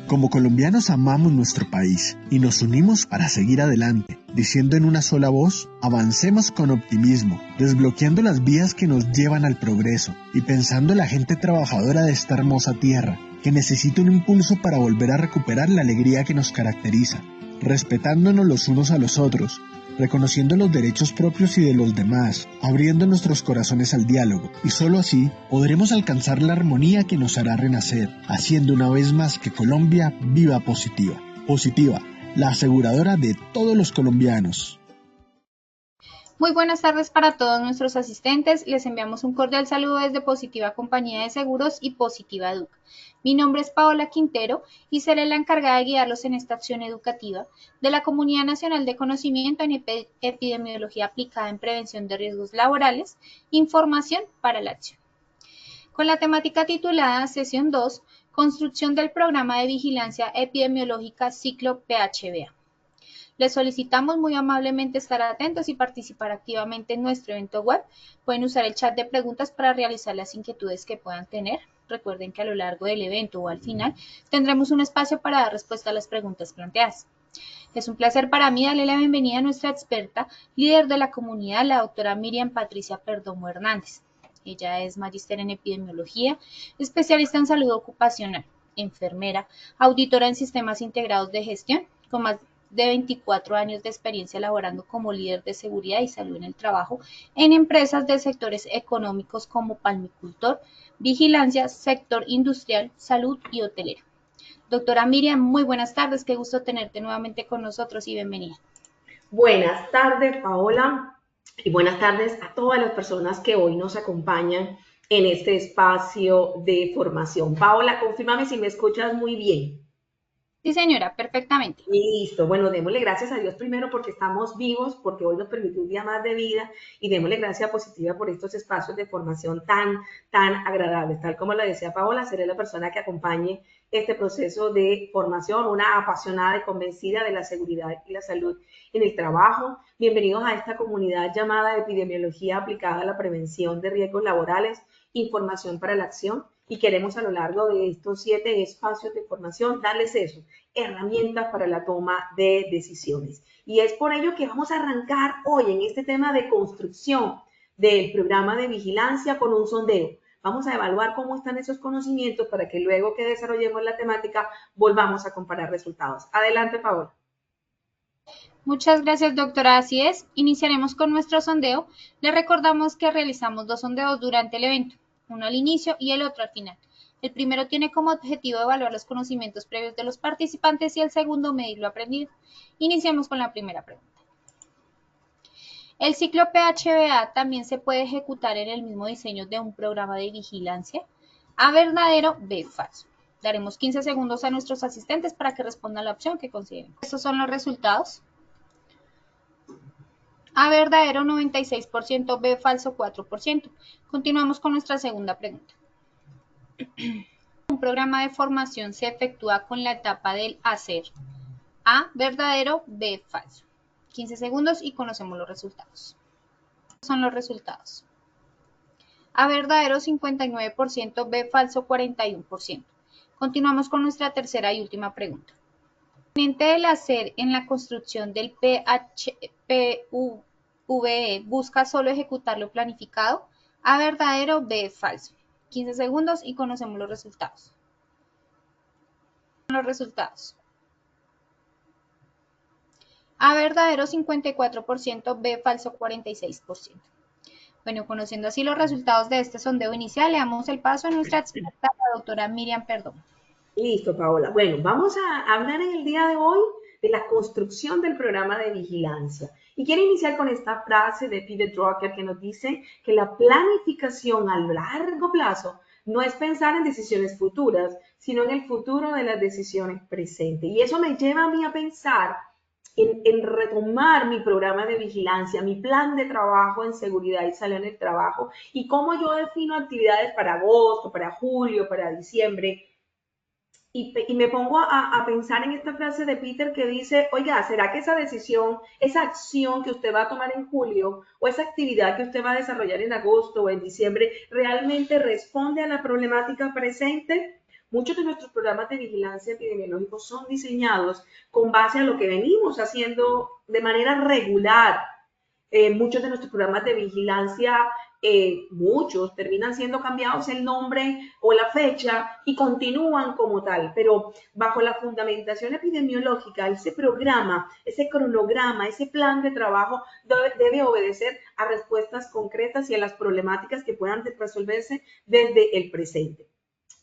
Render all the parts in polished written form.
Como colombianos amamos nuestro país y nos unimos para seguir adelante, diciendo en una sola voz, avancemos con optimismo, desbloqueando las vías que nos llevan al progreso y pensando en la gente trabajadora de esta hermosa tierra, que necesita un impulso para volver a recuperar la alegría que nos caracteriza, respetándonos los unos a los otros, reconociendo los derechos propios y de los demás, abriendo nuestros corazones al diálogo, y solo así podremos alcanzar la armonía que nos hará renacer, haciendo una vez más que Colombia viva positiva. Positiva, la aseguradora de todos los colombianos. Muy buenas tardes para todos nuestros asistentes. Les enviamos un cordial saludo desde Positiva Compañía de Seguros y Positiva Educa. Mi nombre es Paola Quintero y seré la encargada de guiarlos en esta acción educativa de la Comunidad Nacional de Conocimiento en Epidemiología Aplicada en Prevención de Riesgos Laborales, Información para la Acción. Con la temática titulada Sesión 2, Construcción del Programa de Vigilancia Epidemiológica Ciclo PHBA. Les solicitamos muy amablemente estar atentos y participar activamente en nuestro evento web. Pueden usar el chat de preguntas para realizar las inquietudes que puedan tener. Recuerden que a lo largo del evento o al final tendremos un espacio para dar respuesta a las preguntas planteadas. Es un placer para mí darle la bienvenida a nuestra experta, líder de la comunidad, la doctora Miriam Patricia Perdomo Hernández. Ella es magíster en epidemiología, especialista en salud ocupacional, enfermera, auditora en sistemas integrados de gestión, con más de 24 años de experiencia laborando como líder de seguridad y salud en el trabajo en empresas de sectores económicos como palmicultor, vigilancia, sector industrial, salud y hotelero. Doctora Miriam, muy buenas tardes, qué gusto tenerte nuevamente con nosotros y bienvenida. Buenas tardes, Paola, y buenas tardes a todas las personas que hoy nos acompañan en este espacio de formación. Paola, confírmame si me escuchas muy bien. Sí, señora, perfectamente. Listo, bueno, démosle gracias a Dios primero porque estamos vivos, porque hoy nos permitió un día más de vida y démosle gracias Positiva por estos espacios de formación tan agradables. Tal como lo decía Paola, seré la persona que acompañe este proceso de formación, una apasionada y convencida de la seguridad y la salud en el trabajo. Bienvenidos a esta comunidad llamada Epidemiología Aplicada a la Prevención de Riesgos Laborales, Información para la Acción. Y queremos a lo largo de estos 7 espacios de formación darles eso, herramientas para la toma de decisiones. Y es por ello que vamos a arrancar hoy en este tema de construcción del programa de vigilancia con un sondeo. Vamos a evaluar cómo están esos conocimientos para que luego que desarrollemos la temática volvamos a comparar resultados. Adelante, Paola. Muchas gracias, doctora. Así es, iniciaremos con nuestro sondeo. Les recordamos que realizamos 2 sondeos durante el evento, uno al inicio y el otro al final. El primero tiene como objetivo evaluar los conocimientos previos de los participantes y el segundo medir lo aprendido. Iniciamos con la primera pregunta. ¿El ciclo PHBA también se puede ejecutar en el mismo diseño de un programa de vigilancia? A, verdadero, B, falso. Daremos 15 segundos a nuestros asistentes para que respondan la opción que consideren. Estos son los resultados. A, verdadero, 96%, B, falso, 4%. Continuamos con nuestra segunda pregunta. Un programa de formación se efectúa con la etapa del hacer. A, verdadero, B, falso. 15 segundos y conocemos los resultados. Son los resultados. A, verdadero, 59%, B, falso, 41%. Continuamos con nuestra tercera y última pregunta. El componente del hacer en la construcción del PVE busca solo ejecutar lo planificado. A, verdadero, B, falso. 15 segundos y conocemos los resultados. Los resultados. A, verdadero, 54%, B, falso, 46%. Bueno, conociendo así los resultados de este sondeo inicial, le damos el paso a nuestra experta, la doctora Miriam Perdomo. Listo, Paola. Bueno, vamos a hablar en el día de hoy de la construcción del programa de vigilancia. Y quiero iniciar con esta frase de Peter Drucker que nos dice que la planificación a largo plazo no es pensar en decisiones futuras, sino en el futuro de las decisiones presentes. Y eso me lleva a mí a pensar en retomar mi programa de vigilancia, mi plan de trabajo en seguridad y salud en el trabajo y cómo yo defino actividades para agosto, para julio, para diciembre. Y me pongo a pensar en esta frase de Peter que dice, oiga, ¿será que esa decisión, esa acción que usted va a tomar en julio o esa actividad que usted va a desarrollar en agosto o en diciembre realmente responde a la problemática presente? Muchos de nuestros programas de vigilancia epidemiológica son diseñados con base a lo que venimos haciendo de manera regular. Muchos de nuestros programas de vigilancia, muchos terminan siendo cambiados el nombre o la fecha y continúan como tal, pero bajo la fundamentación epidemiológica, ese programa, ese cronograma, ese plan de trabajo debe obedecer a respuestas concretas y a las problemáticas que puedan resolverse desde el presente.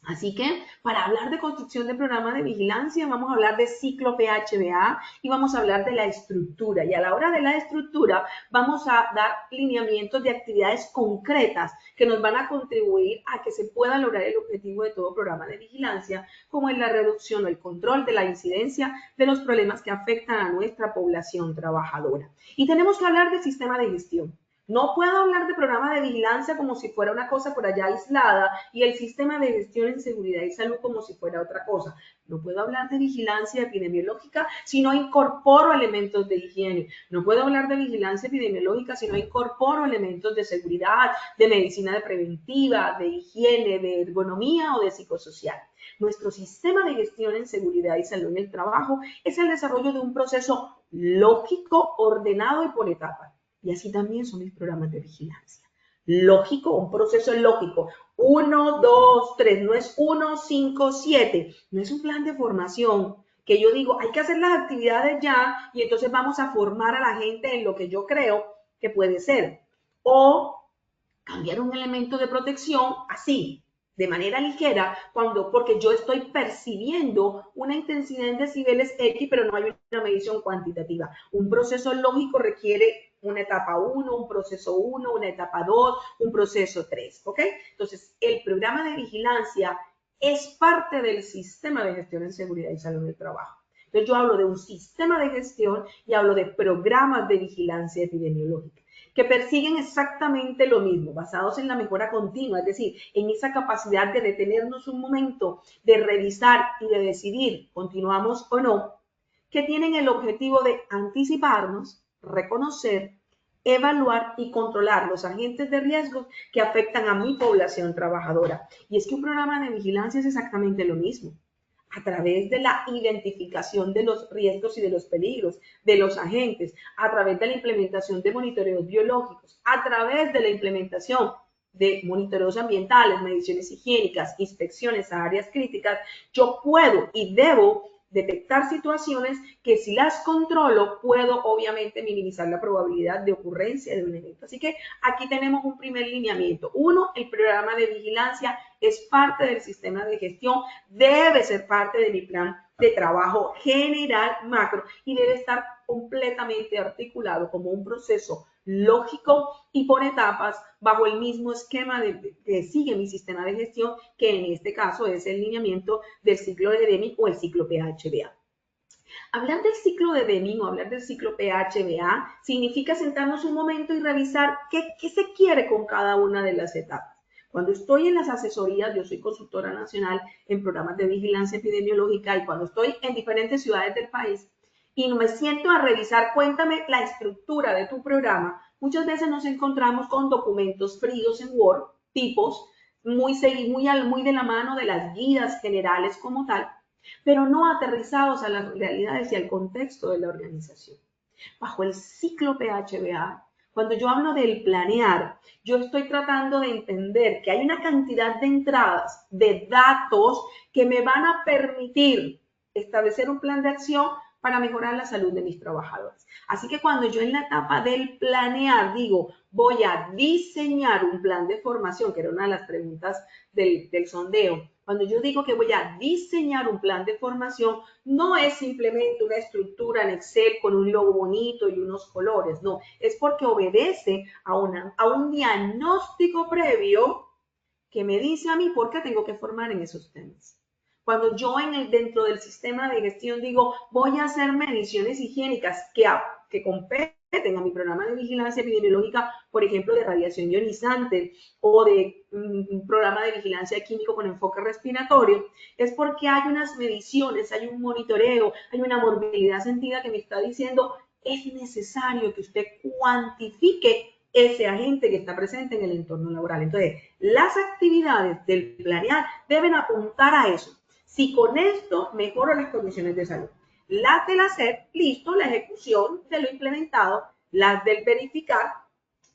Así que para hablar de construcción de programa de vigilancia vamos a hablar de ciclo PHBA y vamos a hablar de la estructura. Y a la hora de la estructura vamos a dar lineamientos de actividades concretas que nos van a contribuir a que se pueda lograr el objetivo de todo programa de vigilancia, como es la reducción o el control de la incidencia de los problemas que afectan a nuestra población trabajadora. Y tenemos que hablar del sistema de gestión. No puedo hablar de programa de vigilancia como si fuera una cosa por allá aislada y el sistema de gestión en seguridad y salud como si fuera otra cosa. No puedo hablar de vigilancia epidemiológica si no incorporo elementos de higiene. No puedo hablar de vigilancia epidemiológica si no incorporo elementos de seguridad, de medicina preventiva, de higiene, de ergonomía o de psicosocial. Nuestro sistema de gestión en seguridad y salud en el trabajo es el desarrollo de un proceso lógico, ordenado y por etapas. Y así también son mis programas de vigilancia. Lógico, un proceso lógico. 1, 2, 3, no es 1, 5, 7. No es un plan de formación que yo digo, hay que hacer las actividades ya y entonces vamos a formar a la gente en lo que yo creo que puede ser. O cambiar un elemento de protección así, de manera ligera, porque yo estoy percibiendo una intensidad en decibeles X, pero no hay una medición cuantitativa. Un proceso lógico requiere una etapa 1, un proceso 1, una etapa 2, un proceso 3, ¿ok? Entonces, el programa de vigilancia es parte del sistema de gestión en seguridad y salud del trabajo. Entonces, yo hablo de un sistema de gestión y hablo de programas de vigilancia epidemiológica que persiguen exactamente lo mismo, basados en la mejora continua, es decir, en esa capacidad de detenernos un momento, de revisar y de decidir, continuamos o no, que tienen el objetivo de anticiparnos, reconocer, evaluar y controlar los agentes de riesgo que afectan a mi población trabajadora. Y es que un programa de vigilancia es exactamente lo mismo. A través de la identificación de los riesgos y de los peligros de los agentes, a través de la implementación de monitoreos biológicos, a través de la implementación de monitoreos ambientales, mediciones higiénicas, inspecciones a áreas críticas, yo puedo y debo detectar situaciones que si las controlo, puedo obviamente minimizar la probabilidad de ocurrencia de un evento. Así que aquí tenemos un primer lineamiento. 1, el programa de vigilancia es parte del sistema de gestión, debe ser parte de mi plan de trabajo general macro y debe estar completamente articulado como un proceso lógico y por etapas bajo el mismo esquema que sigue mi sistema de gestión, que en este caso es el lineamiento del ciclo de Deming o el ciclo PHBA. Hablar del ciclo de Deming o hablar del ciclo PHBA significa sentarnos un momento y revisar qué se quiere con cada una de las etapas. Cuando estoy en las asesorías, yo soy consultora nacional en programas de vigilancia epidemiológica y cuando estoy en diferentes ciudades del país, y me siento a revisar, cuéntame la estructura de tu programa, muchas veces nos encontramos con documentos fríos en Word, tipos, muy de la mano de las guías generales como tal, pero no aterrizados a las realidades y al contexto de la organización. Bajo el ciclo PHBA, cuando yo hablo del planear, yo estoy tratando de entender que hay una cantidad de entradas, de datos que me van a permitir establecer un plan de acción para mejorar la salud de mis trabajadores. Así que cuando yo en la etapa del planear digo, voy a diseñar un plan de formación, que era una de las preguntas del sondeo, cuando yo digo que voy a diseñar un plan de formación, no es simplemente una estructura en Excel con un logo bonito y unos colores, no, es porque obedece a un diagnóstico previo que me dice a mí por qué tengo que formar en esos temas. Cuando yo dentro del sistema de gestión digo, voy a hacer mediciones higiénicas que competen a mi programa de vigilancia epidemiológica, por ejemplo, de radiación ionizante o de un programa de vigilancia químico con enfoque respiratorio, es porque hay unas mediciones, hay un monitoreo, hay una morbilidad sentida que me está diciendo, es necesario que usted cuantifique ese agente que está presente en el entorno laboral. Entonces, las actividades del planear deben apuntar a eso, Si con esto mejoro las condiciones de salud. Las del hacer, listo, la ejecución de lo implementado. Las del verificar,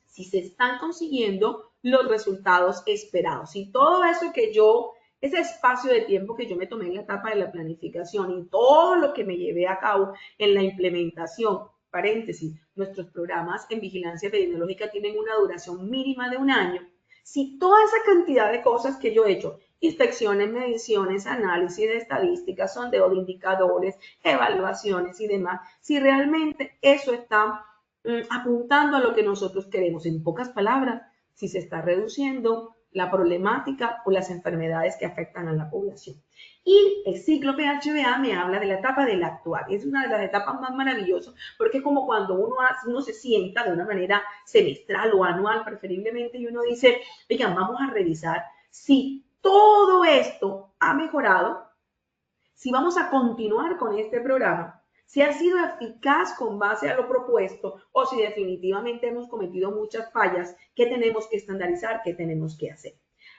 si se están consiguiendo los resultados esperados. Y todo eso que yo, ese espacio de tiempo que yo me tomé en la etapa de la planificación y todo lo que me llevé a cabo en la implementación, paréntesis, nuestros programas en vigilancia epidemiológica tienen una duración mínima de 1 año. Si toda esa cantidad de cosas que yo he hecho, inspecciones, mediciones, análisis de estadísticas, sondeo de indicadores, evaluaciones y demás, si realmente eso está apuntando a lo que nosotros queremos, en pocas palabras, si se está reduciendo la problemática o las enfermedades que afectan a la población. Y el ciclo PHBA me habla de la etapa del actuar. Es una de las etapas más maravillosas porque es como cuando uno se sienta de una manera semestral o anual preferiblemente y uno dice, oigan, vamos a revisar si todo esto ha mejorado, si vamos a continuar con este programa, si ha sido eficaz con base a lo propuesto o si definitivamente hemos cometido muchas fallas que tenemos que estandarizar, que tenemos que hacer.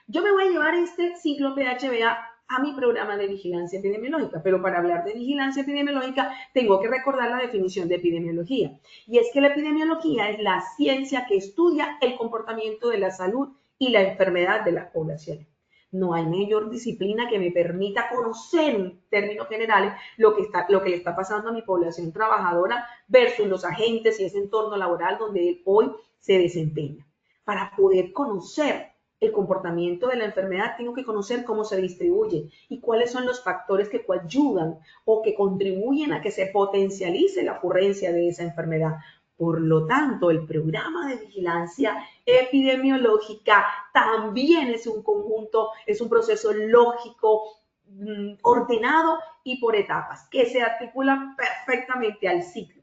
Yo me voy a llevar este ciclo PHBA a mi programa de vigilancia epidemiológica, pero para hablar de vigilancia epidemiológica tengo que recordar la definición de epidemiología. Y es que la epidemiología es la ciencia que estudia el comportamiento de la salud y la enfermedad de las poblaciones. No hay mayor disciplina que me permita conocer en términos generales lo que le está pasando a mi población trabajadora versus los agentes y ese entorno laboral donde él hoy se desempeña. Para poder conocer el comportamiento de la enfermedad, tengo que conocer cómo se distribuye y cuáles son los factores que coadyuvan o que contribuyen a que se potencialice la ocurrencia de esa enfermedad. Por lo tanto, el programa de vigilancia epidemiológica también es un conjunto, es un proceso lógico, ordenado y por etapas, que se articula perfectamente al ciclo.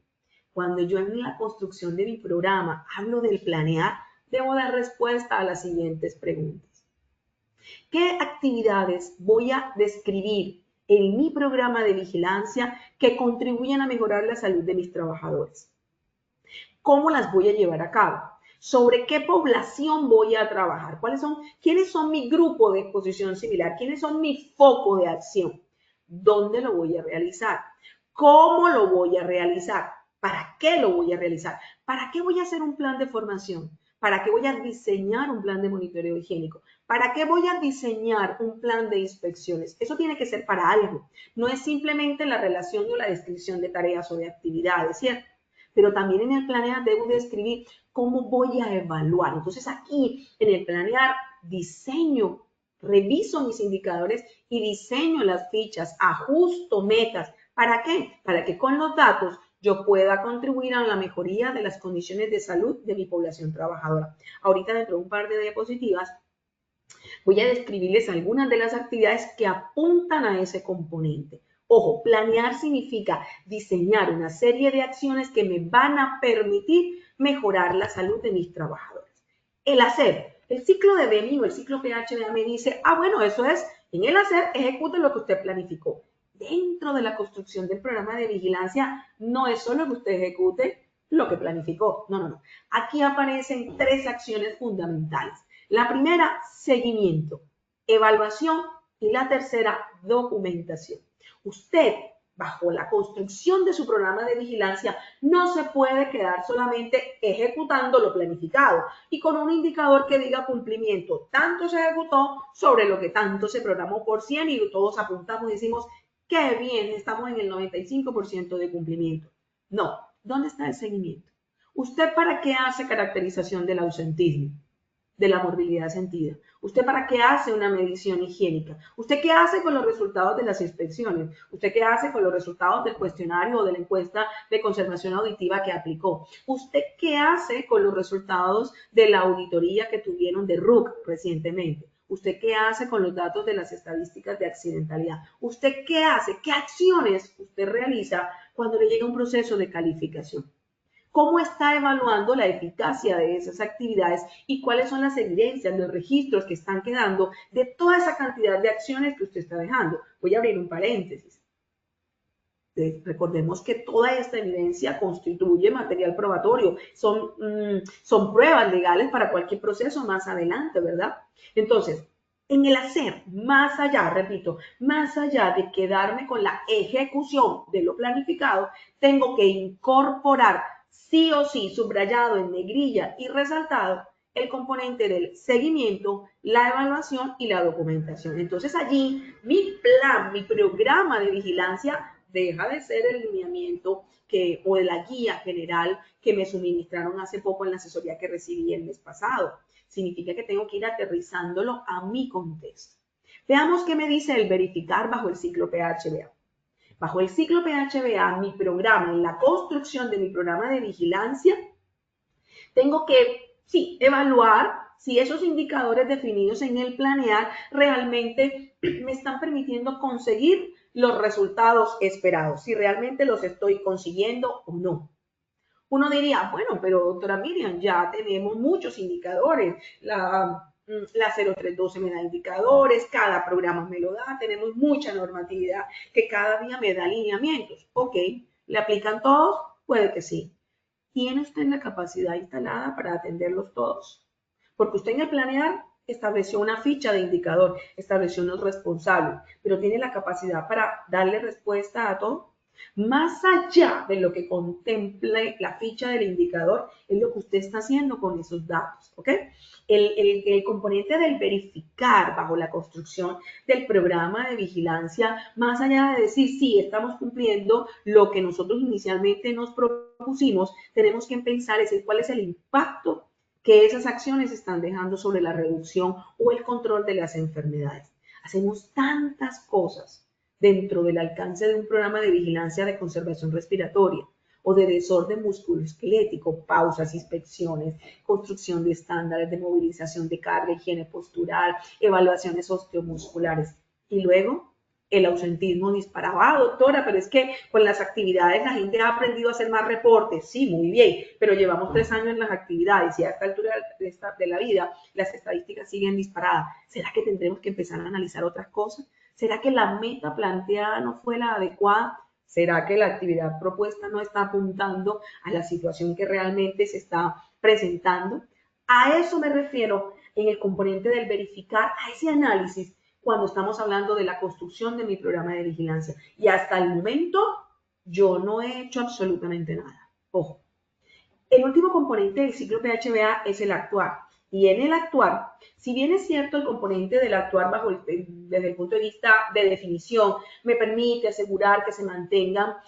Cuando yo en la construcción de mi programa hablo del planear, debo dar respuesta a las siguientes preguntas. ¿Qué actividades voy a describir en mi programa de vigilancia que contribuyan a mejorar la salud de mis trabajadores? ¿Cómo las voy a llevar a cabo? ¿Sobre qué población voy a trabajar? ¿Quiénes son mi grupo de exposición similar? ¿Quiénes son mi foco de acción? ¿Dónde lo voy a realizar? ¿Cómo lo voy a realizar? ¿Para qué lo voy a realizar? ¿Para qué voy a hacer un plan de formación? ¿Para qué voy a diseñar un plan de monitoreo higiénico? ¿Para qué voy a diseñar un plan de inspecciones? Eso tiene que ser para algo. No es simplemente la relación o la descripción de tareas o de actividades, ¿cierto? Pero también en el planear debo describir cómo voy a evaluar. Entonces aquí en el planear diseño, reviso mis indicadores y diseño las fichas, ajusto metas. ¿Para qué? Para que con los datos yo pueda contribuir a la mejoría de las condiciones de salud de mi población trabajadora. Ahorita dentro de un par de diapositivas voy a describirles algunas de las actividades que apuntan a ese componente. Ojo, planear significa diseñar una serie de acciones que me van a permitir mejorar la salud de mis trabajadores. El hacer, el ciclo de BEMI o el ciclo PHBA me dice, bueno, eso es, en el hacer, ejecute lo que usted planificó. Dentro de la construcción del programa de vigilancia, no es solo que usted ejecute lo que planificó, no. Aquí aparecen 3 acciones fundamentales. La primera, seguimiento, evaluación y la tercera, documentación. Usted, bajo la construcción de su programa de vigilancia, no se puede quedar solamente ejecutando lo planificado y con un indicador que diga cumplimiento. Tanto se ejecutó sobre lo que tanto se programó por 100 y todos apuntamos y decimos, qué bien, estamos en el 95% de cumplimiento. No, ¿dónde está el seguimiento? ¿Usted para qué hace caracterización del ausentismo? De la morbilidad sentida. ¿Usted para qué hace una medición higiénica? ¿Usted qué hace con los resultados de las inspecciones? ¿Usted qué hace con los resultados del cuestionario o de la encuesta de conservación auditiva que aplicó? ¿Usted qué hace con los resultados de la auditoría que tuvieron de RUC recientemente? ¿Usted qué hace con los datos de las estadísticas de accidentalidad? ¿Usted qué hace? ¿Qué acciones usted realiza cuando le llega un proceso de calificación? ¿Cómo está evaluando la eficacia de esas actividades y cuáles son las evidencias, los registros que están quedando de toda esa cantidad de acciones que usted está dejando? Voy a abrir un paréntesis. Recordemos que toda esta evidencia constituye material probatorio, son pruebas legales para cualquier proceso más adelante, ¿verdad? Entonces, En el hacer, más allá, repito, más allá de quedarme con la ejecución de lo planificado, tengo que incorporar sí o sí, subrayado en negrilla y resaltado, el componente del seguimiento, la evaluación y la documentación. Entonces allí mi plan, mi programa de vigilancia deja de ser el lineamiento o de la guía general que me suministraron hace poco en la asesoría que recibí el mes pasado. Significa que tengo que ir aterrizándolo a mi contexto. Veamos qué me dice el verificar bajo el ciclo PHBA. Bajo el ciclo PHBA, mi programa, en la construcción de mi programa de vigilancia, tengo que, sí, evaluar si esos indicadores definidos en el planear realmente me están permitiendo conseguir los resultados esperados, si realmente los estoy consiguiendo o no. Uno diría, bueno, pero doctora Miriam, ya tenemos muchos indicadores. La 0312 me da indicadores, cada programa me lo da, tenemos mucha normatividad que cada día me da lineamientos. Ok, ¿le aplican todos? Puede que sí. ¿Tiene usted la capacidad instalada para atenderlos todos? Porque usted en el planear estableció una ficha de indicador, estableció unos responsables, pero ¿tiene la capacidad para darle respuesta a todo? Más allá de lo que contemple la ficha del indicador, es lo que usted está haciendo con esos datos, ¿ok? El componente del verificar bajo la construcción del programa de vigilancia, más allá de decir, sí, estamos cumpliendo lo que nosotros inicialmente nos propusimos, tenemos que pensar cuál es el impacto que esas acciones están dejando sobre la reducción o el control de las enfermedades. Hacemos tantas cosas dentro del alcance de un programa de vigilancia de conservación respiratoria o de desorden musculoesquelético, pausas, inspecciones, construcción de estándares de movilización de carga, higiene postural, evaluaciones osteomusculares. Y luego el ausentismo disparado. Ah, doctora, pero es que con las actividades la gente ha aprendido a hacer más reportes. Sí, muy bien, pero llevamos 3 años en las actividades y a esta altura de la vida las estadísticas siguen disparadas. ¿Será que tendremos que empezar a analizar otras cosas? ¿Será que la meta planteada no fue la adecuada? ¿Será que la actividad propuesta no está apuntando a la situación que realmente se está presentando? A eso me refiero en el componente del verificar, a ese análisis cuando estamos hablando de la construcción de mi programa de vigilancia. Y hasta el momento yo no he hecho absolutamente nada. Ojo. El último componente del ciclo PHBA es el actuar. Y en el actuar, si bien es cierto el componente del actuar desde el punto de vista de definición me permite asegurar que se mantenga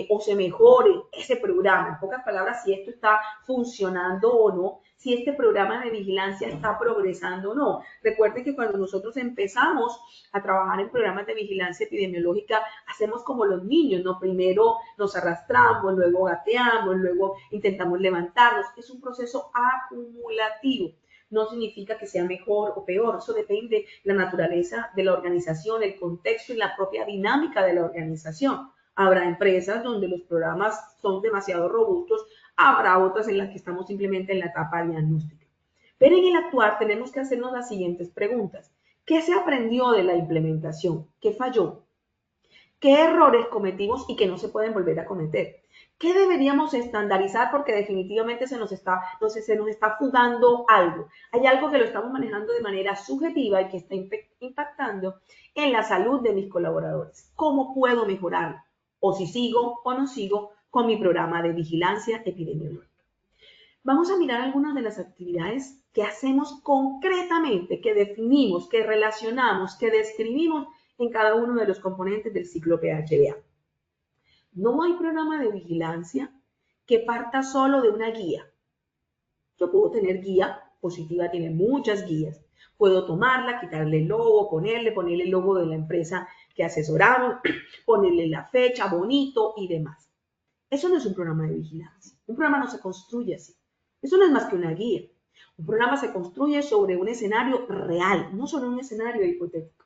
o se mejore ese programa, en pocas palabras, si esto está funcionando o no, si este programa de vigilancia está progresando o no. Recuerden que cuando nosotros empezamos a trabajar en programas de vigilancia epidemiológica, hacemos como los niños, ¿no? Primero nos arrastramos, luego gateamos, luego intentamos levantarnos. Es un proceso acumulativo. No significa que sea mejor o peor, eso depende de la naturaleza de la organización, el contexto y la propia dinámica de la organización. Habrá empresas donde los programas son demasiado robustos, habrá otras en las que estamos simplemente en la etapa diagnóstica. Pero en el actuar tenemos que hacernos las siguientes preguntas. ¿Qué se aprendió de la implementación? ¿Qué falló? ¿Qué errores cometimos y que no se pueden volver a cometer? ¿Qué deberíamos estandarizar? Porque definitivamente se nos está fugando algo. Hay algo que lo estamos manejando de manera subjetiva y que está impactando en la salud de mis colaboradores. ¿Cómo puedo mejorarlo? O si sigo o no sigo con mi programa de vigilancia epidemiológica. Vamos a mirar algunas de las actividades que hacemos concretamente, que definimos, que relacionamos, que describimos en cada uno de los componentes del ciclo PHBA. No hay programa de vigilancia que parta solo de una guía. Yo puedo tener guía, Positiva tiene muchas guías. Puedo tomarla, quitarle el logo, ponerle el logo de la empresa que asesoramos, ponerle la fecha, bonito y demás. Eso no es un programa de vigilancia. Un programa no se construye así. Eso no es más que una guía. Un programa se construye sobre un escenario real, no sobre un escenario hipotético.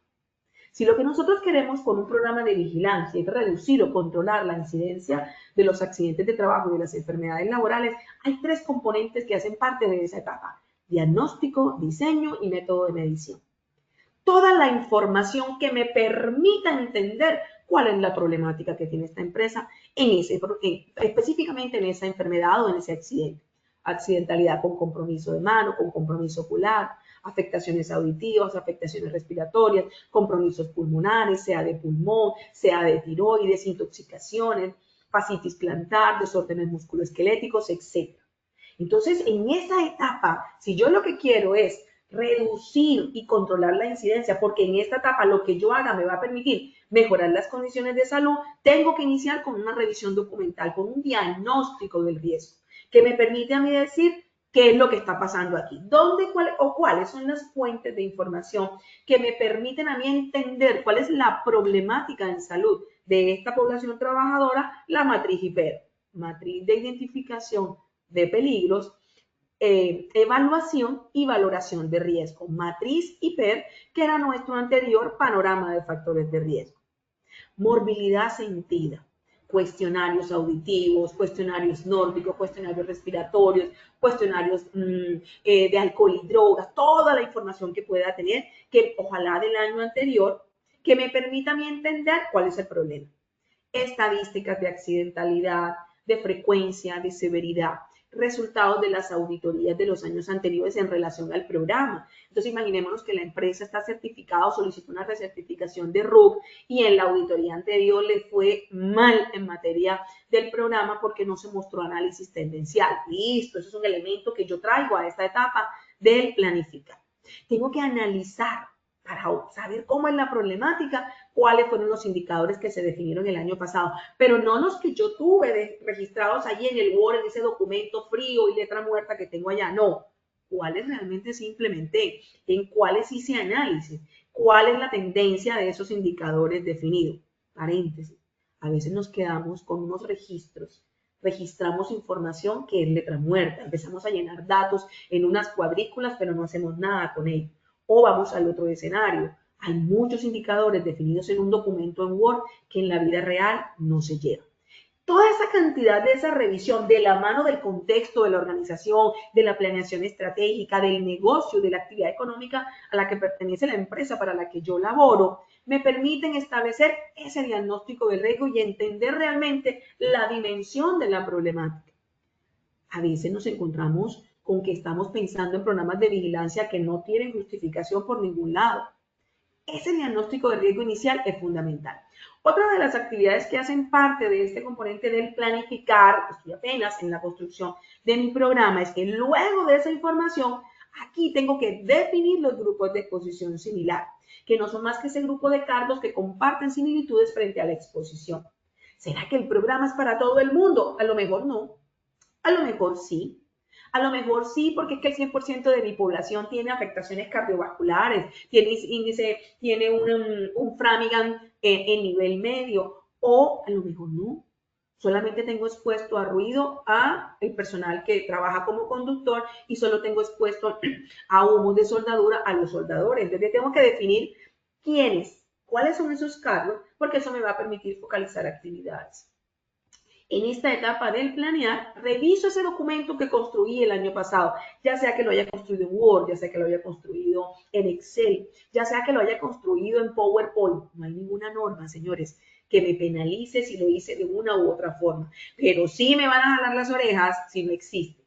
Si lo que nosotros queremos con un programa de vigilancia es reducir o controlar la incidencia de los accidentes de trabajo y de las enfermedades laborales, hay 3 componentes que hacen parte de esa etapa: diagnóstico, diseño y método de medición. Toda la información que me permita entender cuál es la problemática que tiene esta empresa específicamente en esa enfermedad o en ese accidente. accidentalidad con compromiso de mano, con compromiso ocular, afectaciones auditivas, afectaciones respiratorias, compromisos pulmonares, sea de pulmón, sea de tiroides, intoxicaciones, fascitis plantar, desórdenes musculoesqueléticos, etc. Entonces, en esa etapa, si yo lo que quiero es reducir y controlar la incidencia, porque en esta etapa lo que yo haga me va a permitir mejorar las condiciones de salud, tengo que iniciar con una revisión documental, con un diagnóstico del riesgo, que me permite a mí decir qué es lo que está pasando aquí, cuáles son las fuentes de información que me permiten a mí entender cuál es la problemática en salud de esta población trabajadora, la matriz IPER, matriz de identificación de peligros, evaluación y valoración de riesgo, matriz IPER, que era nuestro anterior panorama de factores de riesgo. Morbilidad sentida, cuestionarios auditivos, cuestionarios nórdicos, cuestionarios respiratorios, cuestionarios de alcohol y drogas, toda la información que pueda tener, que ojalá del año anterior, que me permita a mí entender cuál es el problema. Estadísticas de accidentalidad, de frecuencia, de severidad, resultados de las auditorías de los años anteriores en relación al programa. Entonces, imaginémonos que la empresa está certificada o solicitó una recertificación de RUC y en la auditoría anterior le fue mal en materia del programa porque no se mostró análisis tendencial. Listo, eso es un elemento que yo traigo a esta etapa del planificar. Tengo que analizar para saber cómo es la problemática, cuáles fueron los indicadores que se definieron el año pasado, pero no los que yo tuve registrados allí en el Word, en ese documento frío y letra muerta que tengo allá, no. ¿Cuáles realmente se implementé? ¿En cuáles hice análisis? ¿Cuál es la tendencia de esos indicadores definidos? Paréntesis. A veces nos quedamos con unos registros. Registramos información que es letra muerta. Empezamos a llenar datos en unas cuadrículas, pero no hacemos nada con ellos. O vamos al otro escenario. Hay muchos indicadores definidos en un documento en Word que en la vida real no se llevan. Toda esa cantidad de esa revisión de la mano del contexto de la organización, de la planeación estratégica, del negocio, de la actividad económica a la que pertenece la empresa para la que yo laboro, me permiten establecer ese diagnóstico del riesgo y entender realmente la dimensión de la problemática. A veces nos encontramos con que estamos pensando en programas de vigilancia que no tienen justificación por ningún lado. Ese diagnóstico de riesgo inicial es fundamental. Otra de las actividades que hacen parte de este componente del planificar, estoy apenas en la construcción de mi programa, es que luego de esa información, aquí tengo que definir los grupos de exposición similar, que no son más que ese grupo de cargos que comparten similitudes frente a la exposición. ¿Será que el programa es para todo el mundo? A lo mejor no. A lo mejor sí. A lo mejor sí, porque es que el 100% de mi población tiene afectaciones cardiovasculares, tiene un Framingham en nivel medio, o a lo mejor no. Solamente tengo expuesto a ruido a el personal que trabaja como conductor y solo tengo expuesto a humos de soldadura a los soldadores. Entonces tengo que definir cuáles son esos cargos, porque eso me va a permitir focalizar actividades. En esta etapa del planear, reviso ese documento que construí el año pasado, ya sea que lo haya construido en Word, ya sea que lo haya construido en Excel, ya sea que lo haya construido en PowerPoint. No hay ninguna norma, señores, que me penalice si lo hice de una u otra forma, pero sí me van a jalar las orejas si no existe.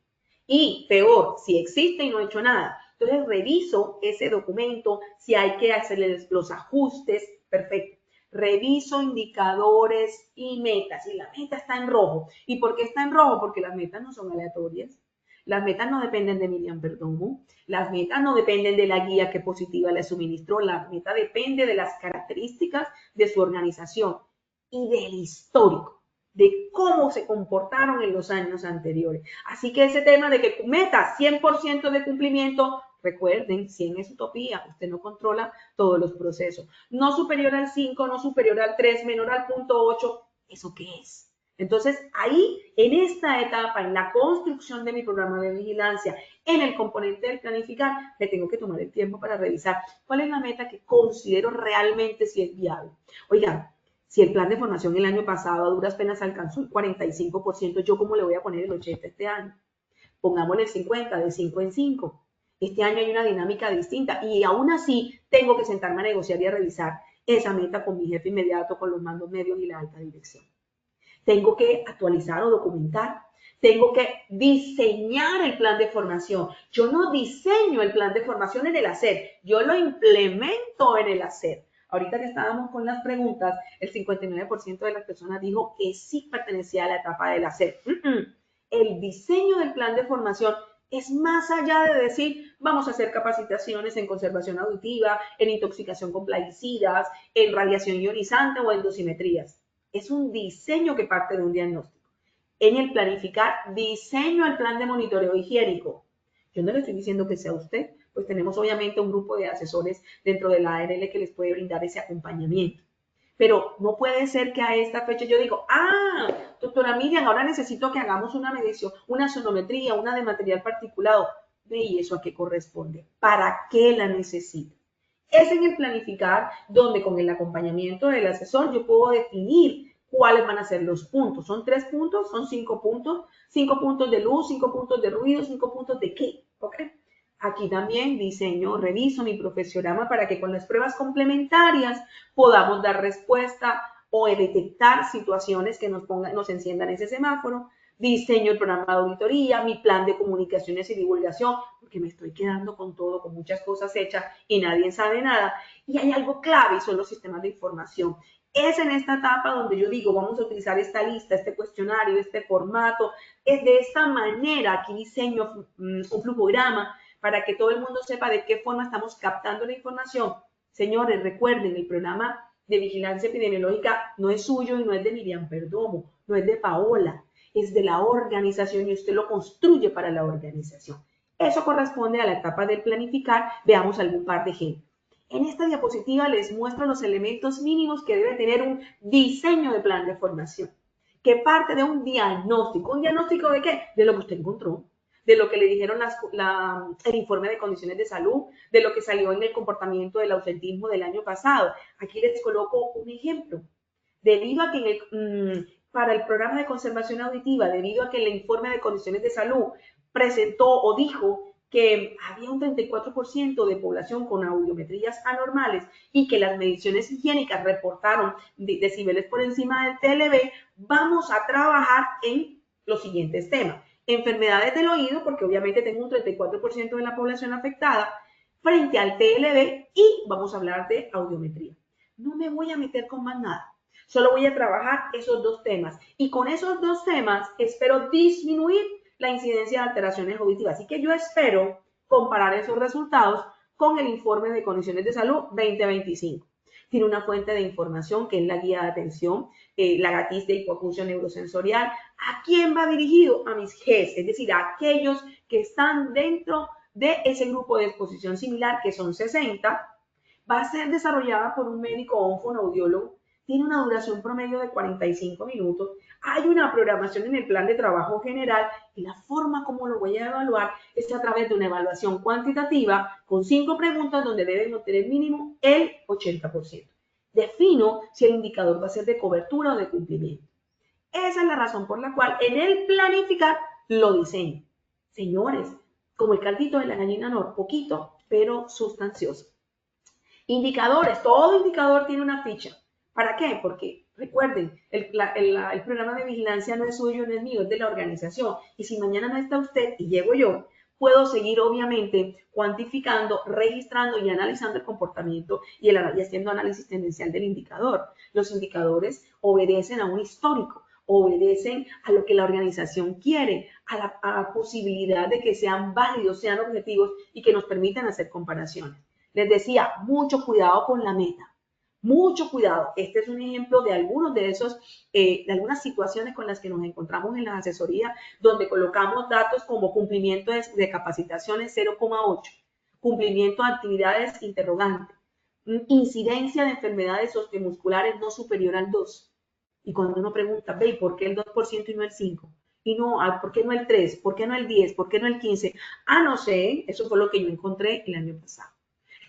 Y peor, si existe y no he hecho nada. Entonces reviso ese documento, si hay que hacerle los ajustes, perfecto. Reviso indicadores y metas, y la meta está en rojo. ¿Y por qué está en rojo? Porque las metas no son aleatorias. Las metas no dependen de Miriam Perdomo. Las metas no dependen de la guía que Positiva le suministró. La meta depende de las características de su organización y del histórico, de cómo se comportaron en los años anteriores. Así que ese tema de que metas 100% de cumplimiento, recuerden, 100 es utopía, usted no controla todos los procesos. No superior al 5, no superior al 3, menor al 0.8, ¿eso qué es? Entonces, ahí, en esta etapa, en la construcción de mi programa de vigilancia, en el componente del planificar, le tengo que tomar el tiempo para revisar cuál es la meta que considero realmente si es viable. Oigan, si el plan de formación el año pasado a duras penas alcanzó el 45%, ¿yo cómo le voy a poner el 80% este año? Pongámosle el 50%, de 5 en 5. Este año hay una dinámica distinta y aún así tengo que sentarme a negociar y a revisar esa meta con mi jefe inmediato, con los mandos medios y la alta dirección. Tengo que actualizar o documentar. Tengo que diseñar el plan de formación. Yo no diseño el plan de formación en el hacer, yo lo implemento en el hacer. Ahorita que estábamos con las preguntas, el 59% de las personas dijo que sí pertenecía a la etapa del hacer. El diseño del plan de formación es más allá de decir, vamos a hacer capacitaciones en conservación auditiva, en intoxicación con plaguicidas, en radiación ionizante o en dosimetrías. Es un diseño que parte de un diagnóstico. En el planificar, diseño el plan de monitoreo higiénico. Yo no le estoy diciendo que sea usted, pues tenemos obviamente un grupo de asesores dentro de la ARL que les puede brindar ese acompañamiento. Pero no puede ser que a esta fecha yo digo, doctora Miriam, ahora necesito que hagamos una medición, una sonometría, una de material particulado. Ve, ¿y eso a qué corresponde? ¿Para qué la necesito? Es en el planificar donde con el acompañamiento del asesor yo puedo definir cuáles van a ser los puntos. ¿Son 3 puntos? ¿Son 5 puntos? 5 puntos de luz, 5 puntos de ruido, 5 puntos de qué. ¿Ok? Aquí también diseño, reviso mi profesorama para que con las pruebas complementarias podamos dar respuesta o detectar situaciones que nos enciendan ese semáforo. Diseño el programa de auditoría, mi plan de comunicaciones y divulgación, porque me estoy quedando con todo, con muchas cosas hechas y nadie sabe nada. Y hay algo clave y son los sistemas de información. Es en esta etapa donde yo digo, vamos a utilizar esta lista, este cuestionario, este formato. Es de esta manera, aquí diseño un flujograma para que todo el mundo sepa de qué forma estamos captando la información. Señores, recuerden, el programa de vigilancia epidemiológica no es suyo y no es de Miriam Perdomo, no es de Paola, es de la organización y usted lo construye para la organización. Eso corresponde a la etapa del planificar. Veamos algún par de ejemplos. En esta diapositiva les muestro los elementos mínimos que debe tener un diseño de plan de formación, que parte de un diagnóstico. ¿Un diagnóstico de qué? De lo que usted encontró, de lo que le dijeron el informe de condiciones de salud, de lo que salió en el comportamiento del ausentismo del año pasado. Aquí les coloco un ejemplo. Debido a que para el programa de conservación auditiva, debido a que el informe de condiciones de salud presentó o dijo que había un 34% de población con audiometrías anormales y que las mediciones higiénicas reportaron decibeles por encima del TLB, vamos a trabajar en los siguientes temas. Enfermedades del oído, porque obviamente tengo un 34% de la población afectada frente al TLB, y vamos a hablar de audiometría. No me voy a meter con más nada. Solo voy a trabajar esos dos temas. Y con esos dos temas espero disminuir la incidencia de alteraciones auditivas. Así que yo espero comparar esos resultados con el informe de condiciones de salud 2025. Tiene una fuente de información que es la guía de atención, la GATIS de hipoacusia neurosensorial. ¿A quién va dirigido? A mis GES, es decir, a aquellos que están dentro de ese grupo de exposición similar, que son 60. Va a ser desarrollada por un médico o un fonoaudiólogo. Tiene una duración promedio de 45 minutos. Hay una programación en el plan de trabajo general y la forma como lo voy a evaluar es a través de una evaluación cuantitativa con 5 preguntas donde deben obtener mínimo el 80%. Defino si el indicador va a ser de cobertura o de cumplimiento. Esa es la razón por la cual en el planificar lo diseño. Señores, como el caldito de la gallina Nor, poquito, pero sustancioso. Indicadores, todo indicador tiene una ficha. ¿Para qué? Porque recuerden, el programa de vigilancia no es suyo, no es mío, es de la organización. Y si mañana no está usted y llego yo, puedo seguir obviamente cuantificando, registrando y analizando el comportamiento y haciendo análisis tendencial del indicador. Los indicadores obedecen a un histórico, obedecen a lo que la organización quiere, a la posibilidad de que sean válidos, sean objetivos y que nos permitan hacer comparaciones. Les decía, mucho cuidado con la meta. Mucho cuidado. Este es un ejemplo de algunos de esos, de algunas situaciones con las que nos encontramos en la asesoría, donde colocamos datos como cumplimiento de capacitaciones 0,8, cumplimiento de actividades interrogante, incidencia de enfermedades osteomusculares no superior al 2. Y cuando uno pregunta, ve, ¿por qué el 2% y no el 5%? Y no, ¿por qué no el 3%? ¿Por qué no el 10%? ¿Por qué no el 15%? No sé, eso fue lo que yo encontré el año pasado.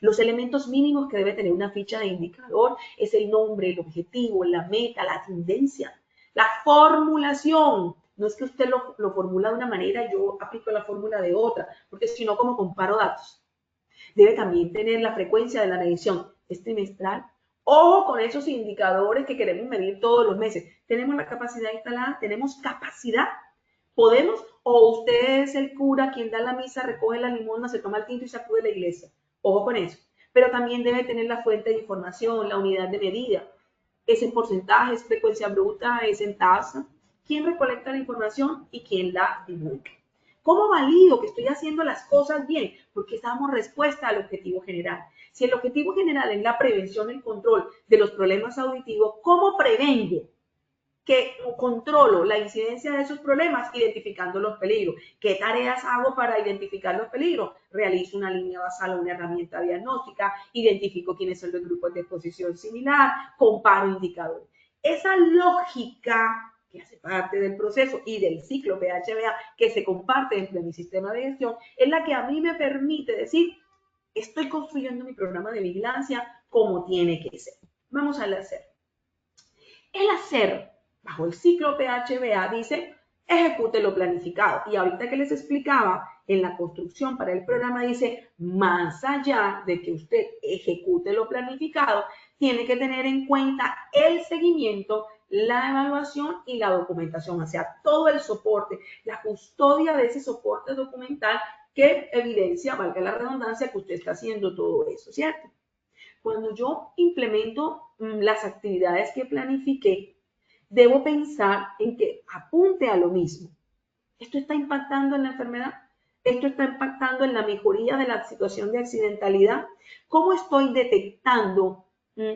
Los elementos mínimos que debe tener una ficha de indicador es el nombre, el objetivo, la meta, la tendencia, la formulación. No es que usted lo formula de una manera y yo aplico la fórmula de otra, porque si no, ¿cómo comparo datos? Debe también tener la frecuencia de la medición. ¿Es trimestral Ojo con esos indicadores que queremos medir todos los meses. ¿Tenemos la capacidad instalada? ¿Tenemos capacidad? ¿Podemos? ¿O usted es el cura quien da la misa, recoge la limosna, se toma el tinto y sacude la iglesia? Ojo con eso. Pero también debe tener la fuente de información, la unidad de medida. ¿Es en porcentaje, es frecuencia bruta, es en tasa? ¿Quién recolecta la información y quién la divulga? ¿Cómo valido que estoy haciendo las cosas bien? Porque damos respuesta al objetivo general. Si el objetivo general es la prevención y el control de los problemas auditivos, ¿cómo prevengo que controlo la incidencia de esos problemas identificando los peligros? ¿Qué tareas hago para identificar los peligros? Realizo una línea basal, una herramienta diagnóstica, identifico quiénes son los grupos de exposición similar, comparo indicadores. Esa lógica que hace parte del proceso y del ciclo PHBA que se comparte dentro de mi sistema de gestión es la que a mí me permite decir, estoy construyendo mi programa de vigilancia como tiene que ser. Vamos al hacer. El hacer, bajo el ciclo PHBA, dice, ejecute lo planificado. Y ahorita que les explicaba, en la construcción para el programa dice, más allá de que usted ejecute lo planificado, tiene que tener en cuenta el seguimiento, la evaluación y la documentación, o sea, todo el soporte, la custodia de ese soporte documental que evidencia, valga la redundancia, que usted está haciendo todo eso, ¿cierto? Cuando yo implemento las actividades que planifiqué, debo pensar en que apunte a lo mismo. ¿Esto está impactando en la enfermedad? ¿Esto está impactando en la mejoría de la situación de accidentalidad? ¿Cómo estoy detectando?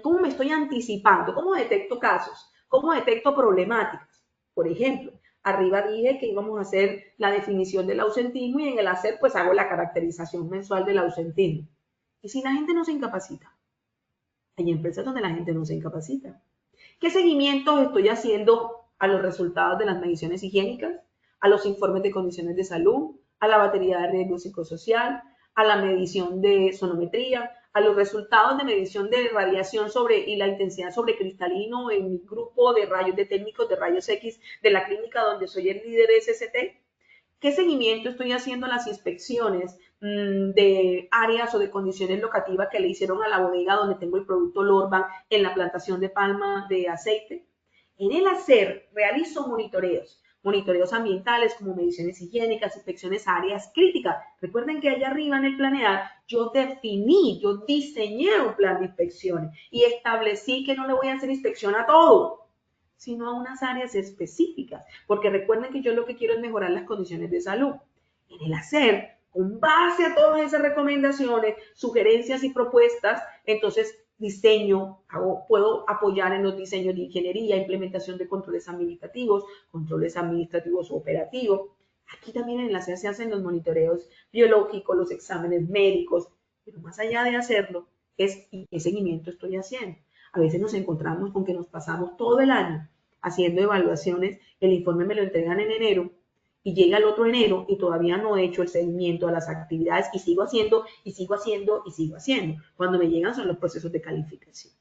¿Cómo me estoy anticipando? ¿Cómo detecto casos? ¿Cómo detecto problemáticas? Por ejemplo, arriba dije que íbamos a hacer la definición del ausentismo y en el hacer pues hago la caracterización mensual del ausentismo. ¿Y si la gente no se incapacita? Hay empresas donde la gente no se incapacita. ¿Qué seguimientos estoy haciendo a los resultados de las mediciones higiénicas, a los informes de condiciones de salud, a la batería de riesgo psicosocial, a la medición de sonometría, a los resultados de medición de radiación y la intensidad sobre cristalino en mi grupo de rayos de técnicos de rayos X de la clínica donde soy el líder SST? ¿Qué seguimiento estoy haciendo a las inspecciones de áreas o de condiciones locativas que le hicieron a la bodega donde tengo el producto Lorban en la plantación de palma de aceite? En el hacer realizo monitoreos ambientales como mediciones higiénicas, inspecciones a áreas críticas. Recuerden que allá arriba en el planear yo diseñé un plan de inspecciones y establecí que no le voy a hacer inspección a todo, sino a unas áreas específicas, porque recuerden que yo lo que quiero es mejorar las condiciones de salud. En el hacer, con base a todas esas recomendaciones, sugerencias y propuestas, entonces puedo apoyar en los diseños de ingeniería, implementación de controles administrativos operativos. Aquí también en el hacer se hacen los monitoreos biológicos, los exámenes médicos, pero más allá de hacerlo, ¿y qué seguimiento estoy haciendo? A veces nos encontramos con que nos pasamos todo el año haciendo evaluaciones, el informe me lo entregan en enero y llega el otro enero y todavía no he hecho el seguimiento a las actividades y sigo haciendo. Cuando me llegan son los procesos de calificación.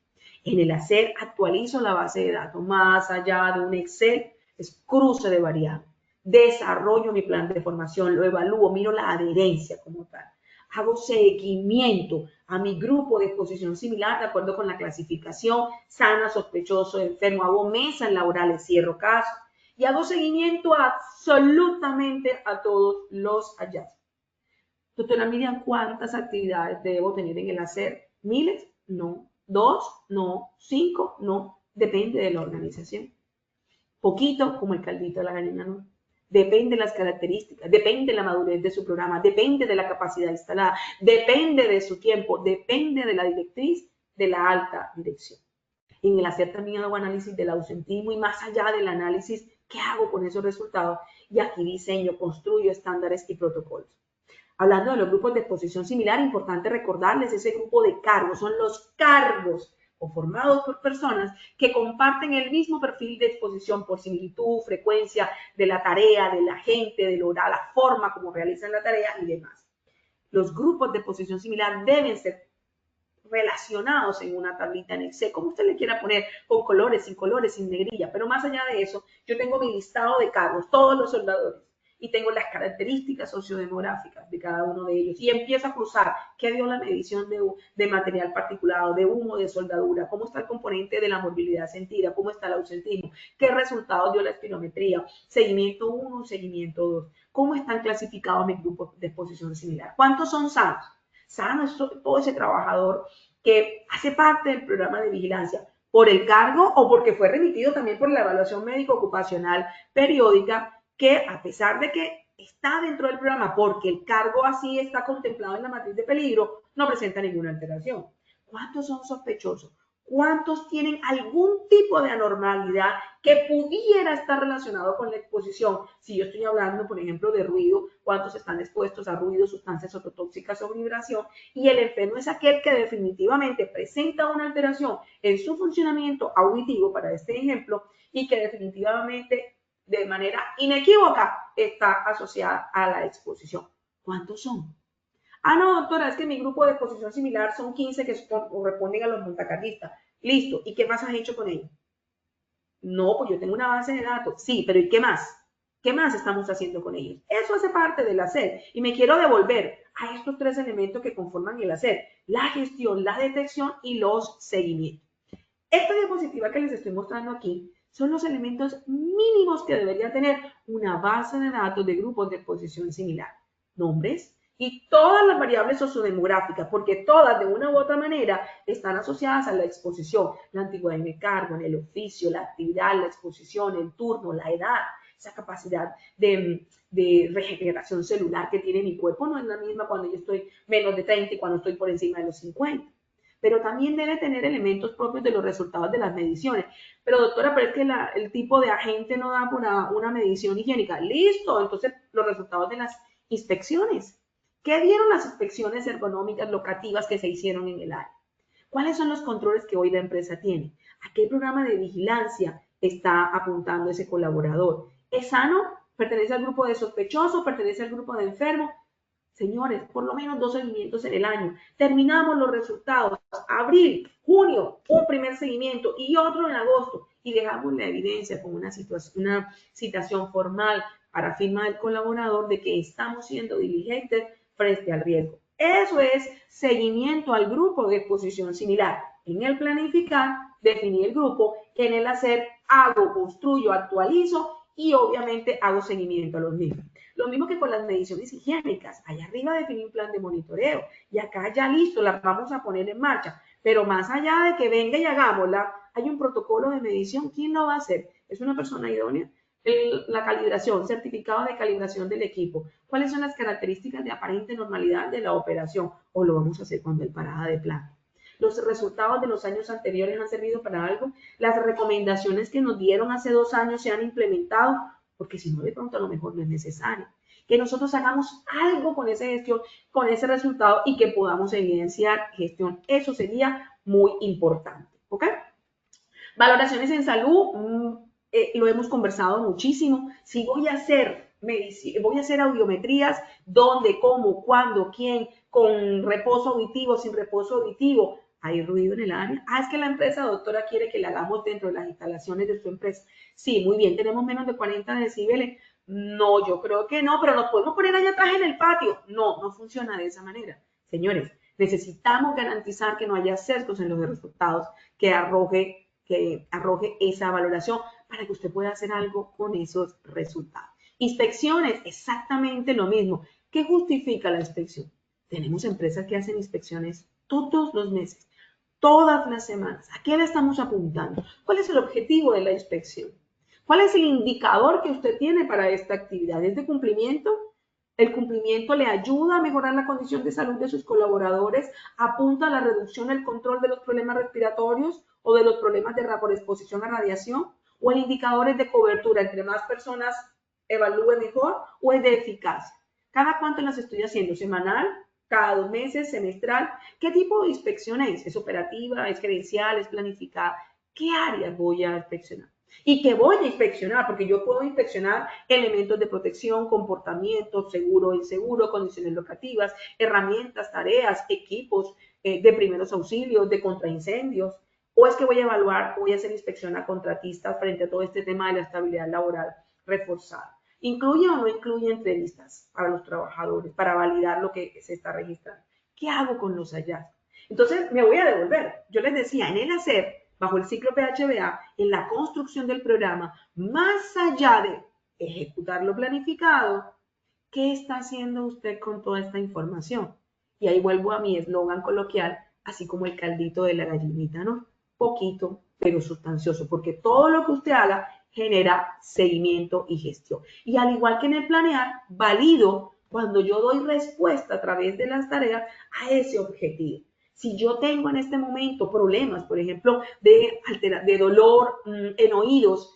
En el hacer actualizo la base de datos más allá de un Excel, es cruce de variables. Desarrollo mi plan de formación, lo evalúo, miro la adherencia como tal. Hago seguimiento a mi grupo de exposición similar de acuerdo con la clasificación, sana, sospechoso, enfermo, hago mesas laborales, cierro casos y hago seguimiento absolutamente a todos los hallazgos. Doctora Miriam, ¿cuántas actividades debo tener en el hacer? ¿Miles? No. ¿2? No. ¿5? No. Depende de la organización. Poquito como el caldito de la gallina, no. Depende de las características, depende de la madurez de su programa, depende de la capacidad instalada, depende de su tiempo, depende de la directriz de la alta dirección. En el hacer también hago análisis del ausentismo y más allá del análisis, ¿qué hago con esos resultados? Y aquí diseño, construyo estándares y protocolos. Hablando de los grupos de exposición similar, importante recordarles ese grupo de cargos, son los cargos conformados por personas que comparten el mismo perfil de exposición por similitud, frecuencia de la tarea, de la gente, de la forma como realizan la tarea y demás. Los grupos de exposición similar deben ser relacionados en una tablita en Excel, como usted le quiera poner, con colores, sin negrilla, pero más allá de eso, yo tengo mi listado de cargos, todos los soldadores, y tengo las características sociodemográficas de cada uno de ellos y empiezo a cruzar qué dio la medición de material particulado, de humo, de soldadura, cómo está el componente de la movilidad sentida, cómo está el ausentismo, qué resultados dio la espirometría, seguimiento 1, seguimiento 2, cómo están clasificados mis grupos de exposición similar, cuántos son sanos. Sano es todo ese trabajador que hace parte del programa de vigilancia por el cargo o porque fue remitido también por la evaluación médico-ocupacional periódica, que a pesar de que está dentro del programa porque el cargo así está contemplado en la matriz de peligro, no presenta ninguna alteración. ¿Cuántos son sospechosos? ¿Cuántos tienen algún tipo de anormalidad que pudiera estar relacionado con la exposición? Si yo estoy hablando, por ejemplo, de ruido, ¿cuántos están expuestos a ruido, sustancias ototóxicas o vibración? Y el enfermo es aquel que definitivamente presenta una alteración en su funcionamiento auditivo, para este ejemplo, y que definitivamente, de manera inequívoca, está asociada a la exposición. ¿Cuántos son? Ah, no, doctora, es que mi grupo de exposición similar son 15 que corresponden a los montacarguistas. Listo. ¿Y qué más has hecho con ellos? No, pues yo tengo una base de datos. Sí, pero ¿y qué más? ¿Qué más estamos haciendo con ellos? Eso hace parte del hacer. Y me quiero devolver a estos 3 elementos que conforman el hacer: la gestión, la detección y los seguimientos. Esta diapositiva que les estoy mostrando aquí son los elementos mínimos que debería tener una base de datos de grupos de exposición similar. Nombres y todas las variables sociodemográficas, porque todas de una u otra manera están asociadas a la exposición. La antigüedad en el cargo, en el oficio, la actividad, la exposición, el turno, la edad, esa capacidad de regeneración celular que tiene mi cuerpo no es la misma cuando yo estoy menos de 30 y cuando estoy por encima de los 50. Pero también debe tener elementos propios de los resultados de las mediciones. Pero doctora, pero es que el tipo de agente no da por una medición higiénica. Listo, entonces los resultados de las inspecciones. ¿Qué dieron las inspecciones ergonómicas locativas que se hicieron en el área? ¿Cuáles son los controles que hoy la empresa tiene? ¿A qué programa de vigilancia está apuntando ese colaborador? ¿Es sano? ¿Pertenece al grupo de sospechosos? ¿Pertenece al grupo de enfermos? Señores, por lo menos 2 seguimientos en el año. Terminamos los resultados. Abril, junio, un primer seguimiento y otro en agosto. Y dejamos la evidencia con una citación formal para firma del colaborador de que estamos siendo diligentes frente al riesgo. Eso es seguimiento al grupo de exposición similar. En el planificar, definir el grupo. En el hacer, hago, construyo, actualizo y obviamente hago seguimiento a los mismos. Lo mismo que con las mediciones higiénicas. Allá arriba definí un plan de monitoreo y acá ya listo, las vamos a poner en marcha. Pero más allá de que venga y hagámosla, hay un protocolo de medición. ¿Quién lo va a hacer? ¿Es una persona idónea? La calibración, certificado de calibración del equipo. ¿Cuáles son las características de aparente normalidad de la operación? ¿O lo vamos a hacer cuando hay parada de plano? ¿Los resultados de los años anteriores han servido para algo? ¿Las recomendaciones que nos dieron hace 2 años se han implementado? Porque si no, de pronto a lo mejor no es necesario. Que nosotros hagamos algo con esa gestión, con ese resultado y que podamos evidenciar gestión. Eso sería muy importante. ¿Ok? Valoraciones en salud, lo hemos conversado muchísimo. Si voy a hacer audiometrías, dónde, cómo, cuándo, quién, con reposo auditivo, sin reposo auditivo. ¿Hay ruido en el área? Ah, es que la empresa, doctora, quiere que la hagamos dentro de las instalaciones de su empresa. Sí, muy bien, tenemos menos de 40 decibeles. No, yo creo que no, pero nos podemos poner allá atrás en el patio. No, no funciona de esa manera. Señores, necesitamos garantizar que no haya sesgos en los resultados que arroje esa valoración para que usted pueda hacer algo con esos resultados. Inspecciones, exactamente lo mismo. ¿Qué justifica la inspección? Tenemos empresas que hacen inspecciones todos los meses, todas las semanas. ¿A qué le estamos apuntando? ¿Cuál es el objetivo de la inspección? ¿Cuál es el indicador que usted tiene para esta actividad? ¿Es de cumplimiento? ¿El cumplimiento le ayuda a mejorar la condición de salud de sus colaboradores? ¿Apunta a la reducción del control de los problemas respiratorios o de los problemas por exposición a radiación? ¿O el indicador es de cobertura? ¿Entre más personas evalúe mejor o es de eficacia? ¿Cada cuánto las estoy haciendo? ¿Semanal? ¿Cada 2 meses? ¿Semestral? ¿Qué tipo de inspección es? ¿Es operativa? ¿Es gerencial? ¿Es planificada? ¿Qué áreas voy a inspeccionar? ¿Y qué voy a inspeccionar? Porque yo puedo inspeccionar elementos de protección, comportamiento, seguro, inseguro, condiciones locativas, herramientas, tareas, equipos de primeros auxilios, de contraincendios. ¿O es que voy a evaluar, voy a hacer inspección a contratistas frente a todo este tema de la estabilidad laboral reforzada? ¿Incluye o no incluye entrevistas para los trabajadores, para validar lo que se está registrando? ¿Qué hago con los hallazgos? Entonces, me voy a devolver. Yo les decía, en el hacer, bajo el ciclo PHBA, en la construcción del programa, más allá de ejecutar lo planificado, ¿qué está haciendo usted con toda esta información? Y ahí vuelvo a mi eslogan coloquial, así como el caldito de la gallinita, ¿no? Poquito, pero sustancioso, porque todo lo que usted haga genera seguimiento y gestión. Y al igual que en el planear, valido cuando yo doy respuesta a través de las tareas a ese objetivo. Si yo tengo en este momento problemas, por ejemplo, de dolor en oídos,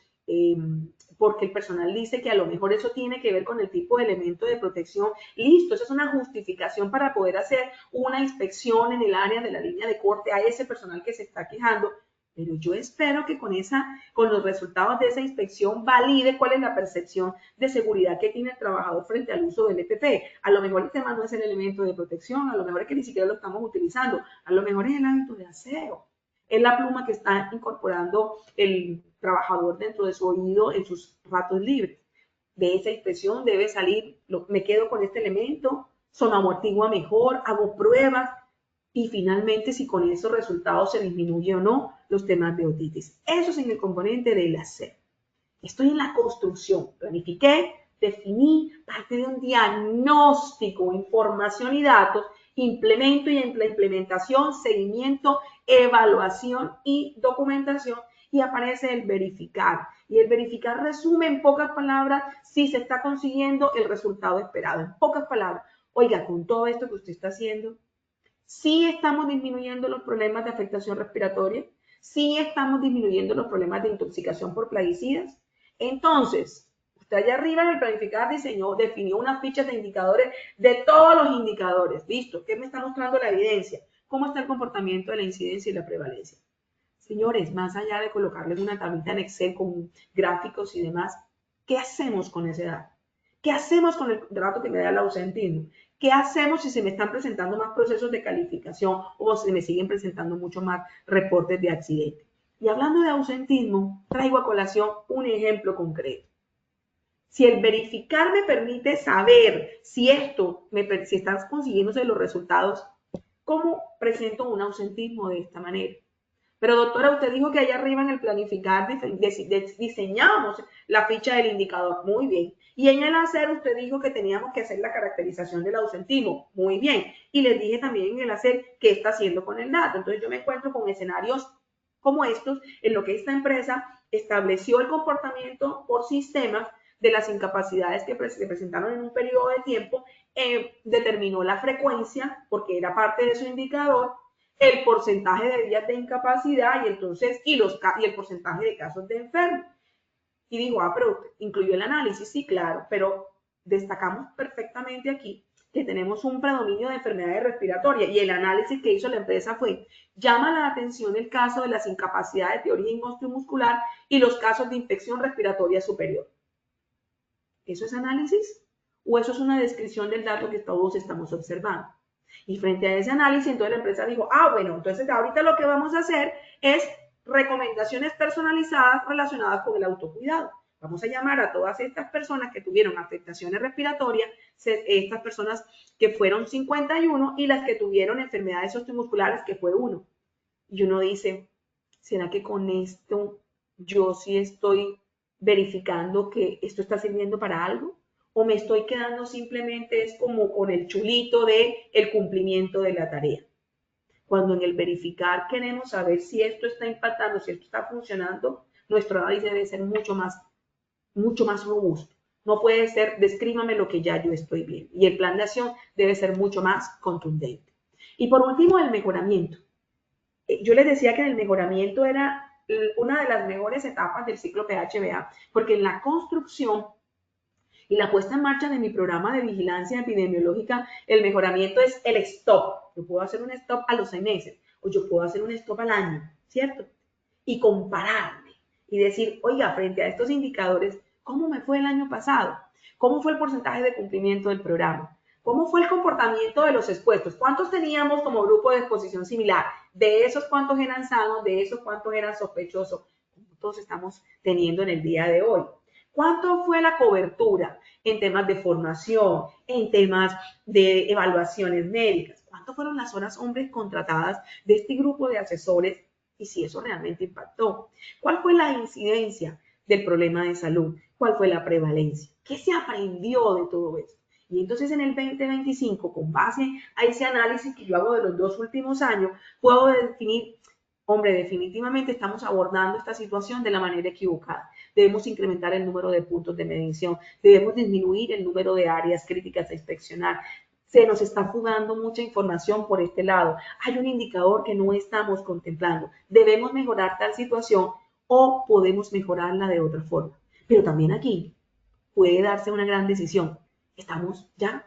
porque el personal dice que a lo mejor eso tiene que ver con el tipo de elemento de protección, listo, esa es una justificación para poder hacer una inspección en el área de la línea de corte a ese personal que se está quejando, pero yo espero que con los resultados de esa inspección valide cuál es la percepción de seguridad que tiene el trabajador frente al uso del EPP. A lo mejor el tema no es el elemento de protección, a lo mejor es que ni siquiera lo estamos utilizando, a lo mejor es el hábito de aseo, es la pluma que está incorporando el trabajador dentro de su oído en sus ratos libres. De esa inspección debe salir, me quedo con este elemento, sonoamortigua mejor, hago pruebas, y finalmente si con esos resultados se disminuye o no los temas de otitis. Eso es en el componente del hacer. Estoy en la construcción, planifiqué, definí, parte de un diagnóstico, información y datos, implemento y en la implementación, seguimiento, evaluación y documentación, y aparece el verificar. Y el verificar resume en pocas palabras si se está consiguiendo el resultado esperado. En pocas palabras, oiga, con todo esto que usted está haciendo, sí estamos disminuyendo los problemas de afectación respiratoria, sí estamos disminuyendo los problemas de intoxicación por plaguicidas. Entonces, usted allá arriba en el planificar definió unas fichas de indicadores de todos los indicadores. ¿Listo? ¿Qué me está mostrando la evidencia? ¿Cómo está el comportamiento de la incidencia y la prevalencia? Señores, más allá de colocarles una tablita en Excel con gráficos y demás, ¿qué hacemos con ese dato? ¿Qué hacemos con el dato que me da el ausentismo? ¿Qué hacemos si se me están presentando más procesos de calificación o se me siguen presentando mucho más reportes de accidente? Y hablando de ausentismo, traigo a colación un ejemplo concreto. Si el verificar me permite saber si si están consiguiéndose los resultados, ¿cómo presento un ausentismo de esta manera? Pero doctora, usted dijo que allá arriba en el planificar diseñamos la ficha del indicador. Muy bien. Y en el hacer usted dijo que teníamos que hacer la caracterización del ausentismo. Muy bien. Y les dije también en el hacer qué está haciendo con el dato. Entonces yo me encuentro con escenarios como estos, en lo que esta empresa estableció el comportamiento por sistemas de las incapacidades que se presentaron en un periodo de tiempo, determinó la frecuencia, porque era parte de su indicador, el porcentaje de días de incapacidad y el porcentaje de casos de enfermos. Y digo, pero incluyó el análisis, sí, claro, pero destacamos perfectamente aquí que tenemos un predominio de enfermedades respiratorias y el análisis que hizo la empresa fue, llama la atención el caso de las incapacidades de origen osteomuscular y los casos de infección respiratoria superior. ¿Eso es análisis? ¿O eso es una descripción del dato que todos estamos observando? Y frente a ese análisis, entonces la empresa dijo, bueno, entonces ahorita lo que vamos a hacer es recomendaciones personalizadas relacionadas con el autocuidado. Vamos a llamar a todas estas personas que tuvieron afectaciones respiratorias, estas personas que fueron 51 y las que tuvieron enfermedades osteomusculares que fue 1. Y uno dice, ¿será que con esto yo sí estoy verificando que esto está sirviendo para algo? ¿O me estoy quedando simplemente es como con el chulito de el cumplimiento de la tarea? Cuando en el verificar queremos saber si esto está impactando, si esto está funcionando, nuestro análisis debe ser mucho más robusto. No puede ser, descríbame lo que ya yo estoy viendo. Y el plan de acción debe ser mucho más contundente. Y por último, el mejoramiento. Yo les decía que el mejoramiento era una de las mejores etapas del ciclo PHBA, porque en la construcción y la puesta en marcha de mi programa de vigilancia epidemiológica, el mejoramiento es el stop. Yo puedo hacer un stop a los 6 meses o yo puedo hacer un stop al año, ¿cierto? Y compararme y decir, oiga, frente a estos indicadores, ¿cómo me fue el año pasado? ¿Cómo fue el porcentaje de cumplimiento del programa? ¿Cómo fue el comportamiento de los expuestos? ¿Cuántos teníamos como grupo de exposición similar? De esos, ¿cuántos eran sanos? De esos, ¿cuántos eran sospechosos? Todos estamos teniendo en el día de hoy. ¿Cuánto fue la cobertura en temas de formación, en temas de evaluaciones médicas? ¿Cuánto fueron las horas hombres contratadas de este grupo de asesores? Y si eso realmente impactó. ¿Cuál fue la incidencia del problema de salud? ¿Cuál fue la prevalencia? ¿Qué se aprendió de todo esto? Y entonces en el 2025, con base a ese análisis que yo hago de los 2 últimos años, puedo definir, hombre, definitivamente estamos abordando esta situación de la manera equivocada. Debemos incrementar el número de puntos de medición, debemos disminuir el número de áreas críticas a inspeccionar. Se nos está fugando mucha información por este lado. Hay un indicador que no estamos contemplando. Debemos mejorar tal situación o podemos mejorarla de otra forma. Pero también aquí puede darse una gran decisión.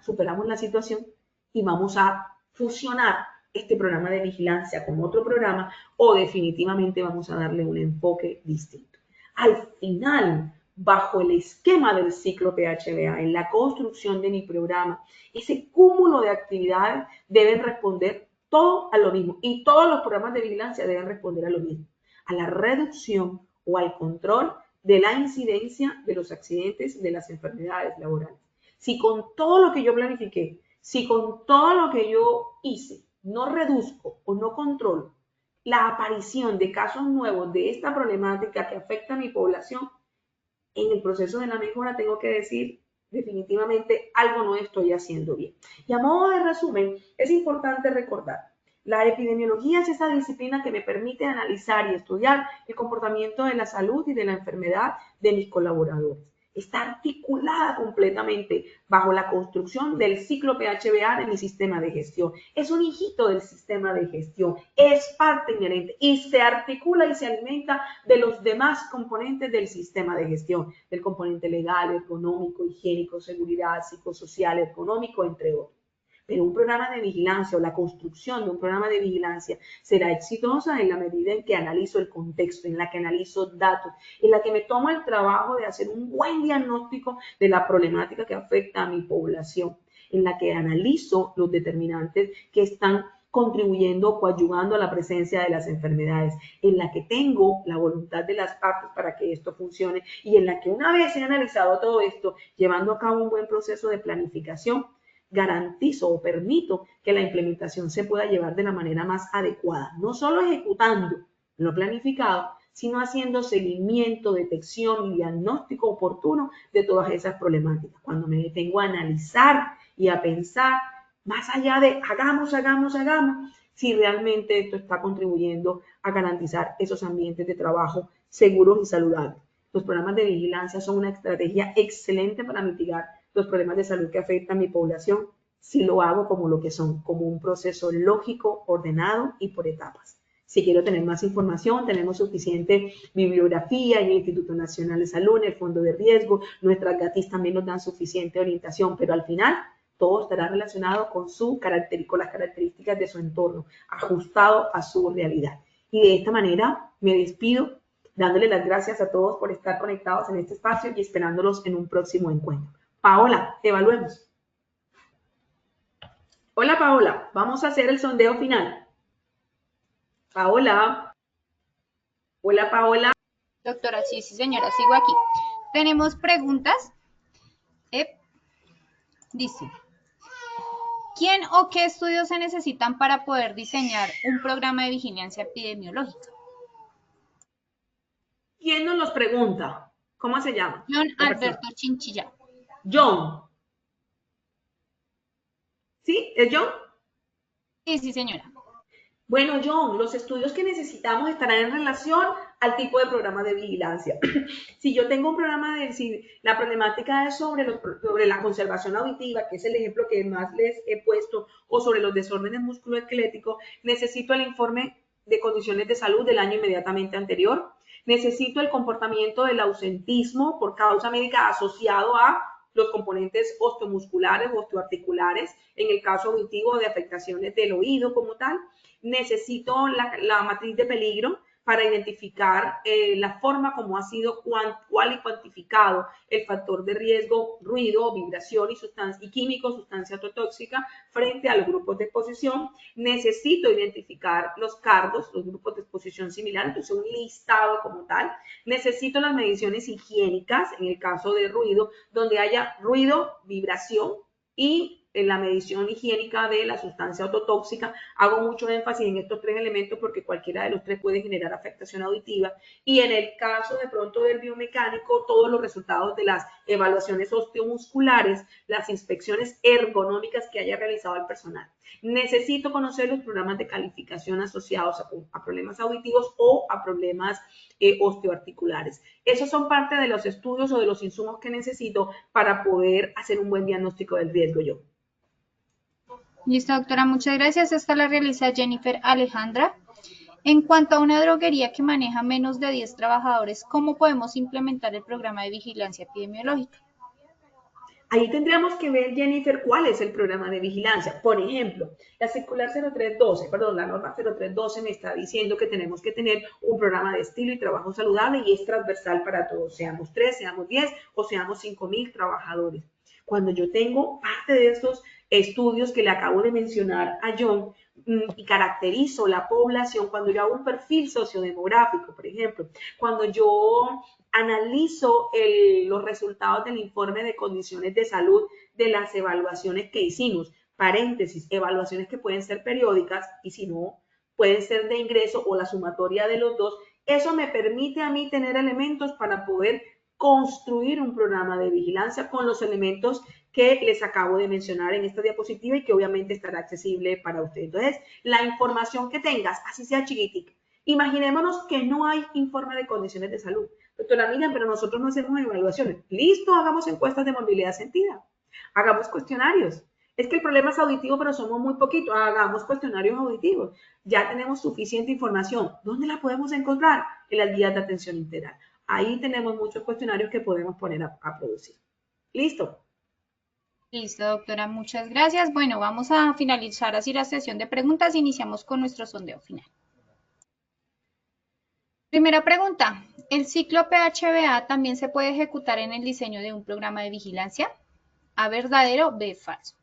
Superamos la situación y vamos a fusionar este programa de vigilancia con otro programa o definitivamente vamos a darle un enfoque distinto. Al final, bajo el esquema del ciclo PHBA, en la construcción de mi programa, ese cúmulo de actividades deben responder todo a lo mismo y todos los programas de vigilancia deben responder a lo mismo, a la reducción o al control de la incidencia de los accidentes y de las enfermedades laborales. Si con todo lo que yo planifiqué, si con todo lo que yo hice, no reduzco o no controlo la aparición de casos nuevos de esta problemática que afecta a mi población, en el proceso de la mejora tengo que decir definitivamente algo no estoy haciendo bien. Y a modo de resumen, es importante recordar, la epidemiología es esa disciplina que me permite analizar y estudiar el comportamiento de la salud y de la enfermedad de mis colaboradores. Está articulada completamente bajo la construcción del ciclo PHBA de mi sistema de gestión. Es un hijito del sistema de gestión, es parte inherente y se articula y se alimenta de los demás componentes del sistema de gestión, del componente legal, económico, higiénico, seguridad, psicosocial, económico, entre otros. Pero un programa de vigilancia o la construcción de un programa de vigilancia será exitosa en la medida en que analizo el contexto, en la que analizo datos, en la que me tomo el trabajo de hacer un buen diagnóstico de la problemática que afecta a mi población, en la que analizo los determinantes que están contribuyendo o coadyuvando a la presencia de las enfermedades, en la que tengo la voluntad de las partes para que esto funcione y en la que una vez he analizado todo esto, llevando a cabo un buen proceso de planificación, garantizo o permito que la implementación se pueda llevar de la manera más adecuada, no solo ejecutando lo planificado, sino haciendo seguimiento, detección y diagnóstico oportuno de todas esas problemáticas. Cuando me detengo a analizar y a pensar, más allá de hagamos, si realmente esto está contribuyendo a garantizar esos ambientes de trabajo seguros y saludables. Los programas de vigilancia son una estrategia excelente para mitigar los problemas de salud que afectan a mi población si lo hago como lo que son, como un proceso lógico, ordenado y por etapas. Si quiero tener más información, tenemos suficiente bibliografía en el Instituto Nacional de Salud, en el Fondo de Riesgo, nuestras GATIS también nos dan suficiente orientación, pero al final todo estará relacionado con las características de su entorno, ajustado a su realidad. Y de esta manera me despido dándole las gracias a todos por estar conectados en este espacio y esperándolos en un próximo encuentro. Paola, evaluemos. Hola Paola, vamos a hacer el sondeo final. Paola. Hola Paola. Doctora, sí, señora, sigo aquí. Tenemos preguntas. Dice, ¿quién o qué estudios se necesitan para poder diseñar un programa de vigilancia epidemiológica? ¿Quién nos los pregunta? ¿Cómo se llama? John Alberto Chinchilla. John. ¿Sí? ¿Es John? Sí, señora. Bueno, John, los estudios que necesitamos estarán en relación al tipo de programa de vigilancia. Si yo tengo un programa si la problemática es sobre la conservación auditiva, que es el ejemplo que más les he puesto, o sobre los desórdenes musculoesqueléticos, necesito el informe de condiciones de salud del año inmediatamente anterior. Necesito el comportamiento del ausentismo por causa médica asociado a los componentes osteomusculares, osteoarticulares, en el caso auditivo de afectaciones del oído como tal. Necesito la matriz de peligro para identificar la forma como ha sido cual y cuantificado el factor de riesgo, ruido, vibración y químico, sustancia autotóxica frente a los grupos de exposición. Necesito identificar los cargos, los grupos de exposición similar, entonces un listado como tal. Necesito las mediciones higiénicas, en el caso de ruido, donde haya ruido, vibración y en la medición higiénica de la sustancia autotóxica. Hago mucho énfasis en estos tres elementos porque cualquiera de los tres puede generar afectación auditiva. Y en el caso de pronto del biomecánico, todos los resultados de las evaluaciones osteomusculares, las inspecciones ergonómicas que haya realizado el personal. Necesito conocer los programas de calificación asociados a problemas auditivos o a problemas osteoarticulares. Esos son parte de los estudios o de los insumos que necesito para poder hacer un buen diagnóstico del riesgo yo. Listo, doctora, muchas gracias. Esta la realiza Jennifer Alejandra. En cuanto a una droguería que maneja menos de 10 trabajadores, ¿cómo podemos implementar el programa de vigilancia epidemiológica? Ahí tendríamos que ver, Jennifer, cuál es el programa de vigilancia. Por ejemplo, la circular 0312, perdón, la norma 0312 me está diciendo que tenemos que tener un programa de estilo y trabajo saludable y es transversal para todos, seamos 3, seamos 10 o seamos 5,000 trabajadores. Cuando yo tengo parte de estos estudios que le acabo de mencionar a John y caracterizo la población, cuando yo hago un perfil sociodemográfico, por ejemplo, cuando yo analizo los resultados del informe de condiciones de salud de las evaluaciones que hicimos, paréntesis, evaluaciones que pueden ser periódicas y si no, pueden ser de ingreso o la sumatoria de los dos, eso me permite a mí tener elementos para poder construir un programa de vigilancia con los elementos que les acabo de mencionar en esta diapositiva y que obviamente estará accesible para ustedes. Entonces, la información que tengas, así sea chiquitica. Imaginémonos que no hay informe de condiciones de salud. Doctora Miriam, pero nosotros no hacemos evaluaciones. Listo, hagamos encuestas de movilidad sentida. Hagamos cuestionarios. Es que el problema es auditivo, pero somos muy poquitos. Hagamos cuestionarios auditivos. Ya tenemos suficiente información. ¿Dónde la podemos encontrar? En las guías de atención integral. Ahí tenemos muchos cuestionarios que podemos poner a producir. ¿Listo? Listo, doctora, muchas gracias. Bueno, vamos a finalizar así la sesión de preguntas. Iniciamos con nuestro sondeo final. Primera pregunta, ¿el ciclo PHBA también se puede ejecutar en el diseño de un programa de vigilancia? A, verdadero, B, falso.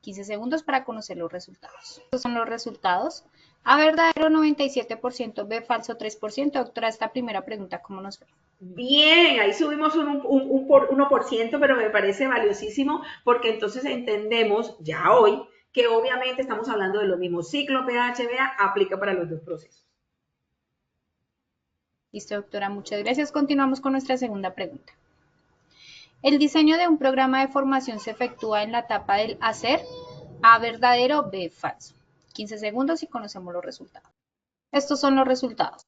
15 segundos para conocer los resultados. Estos son los resultados. A, verdadero, 97%, B, falso, 3%. Doctora, esta primera pregunta, ¿cómo nos fue? Bien, ahí subimos un 1%, pero me parece valiosísimo porque entonces entendemos ya hoy que obviamente estamos hablando de lo mismo. Ciclo PHBA aplica para los dos procesos. Listo, doctora, muchas gracias. Continuamos con nuestra segunda pregunta. El diseño de un programa de formación se efectúa en la etapa del hacer, A, verdadero, B, falso. 15 segundos y conocemos los resultados. Estos son los resultados.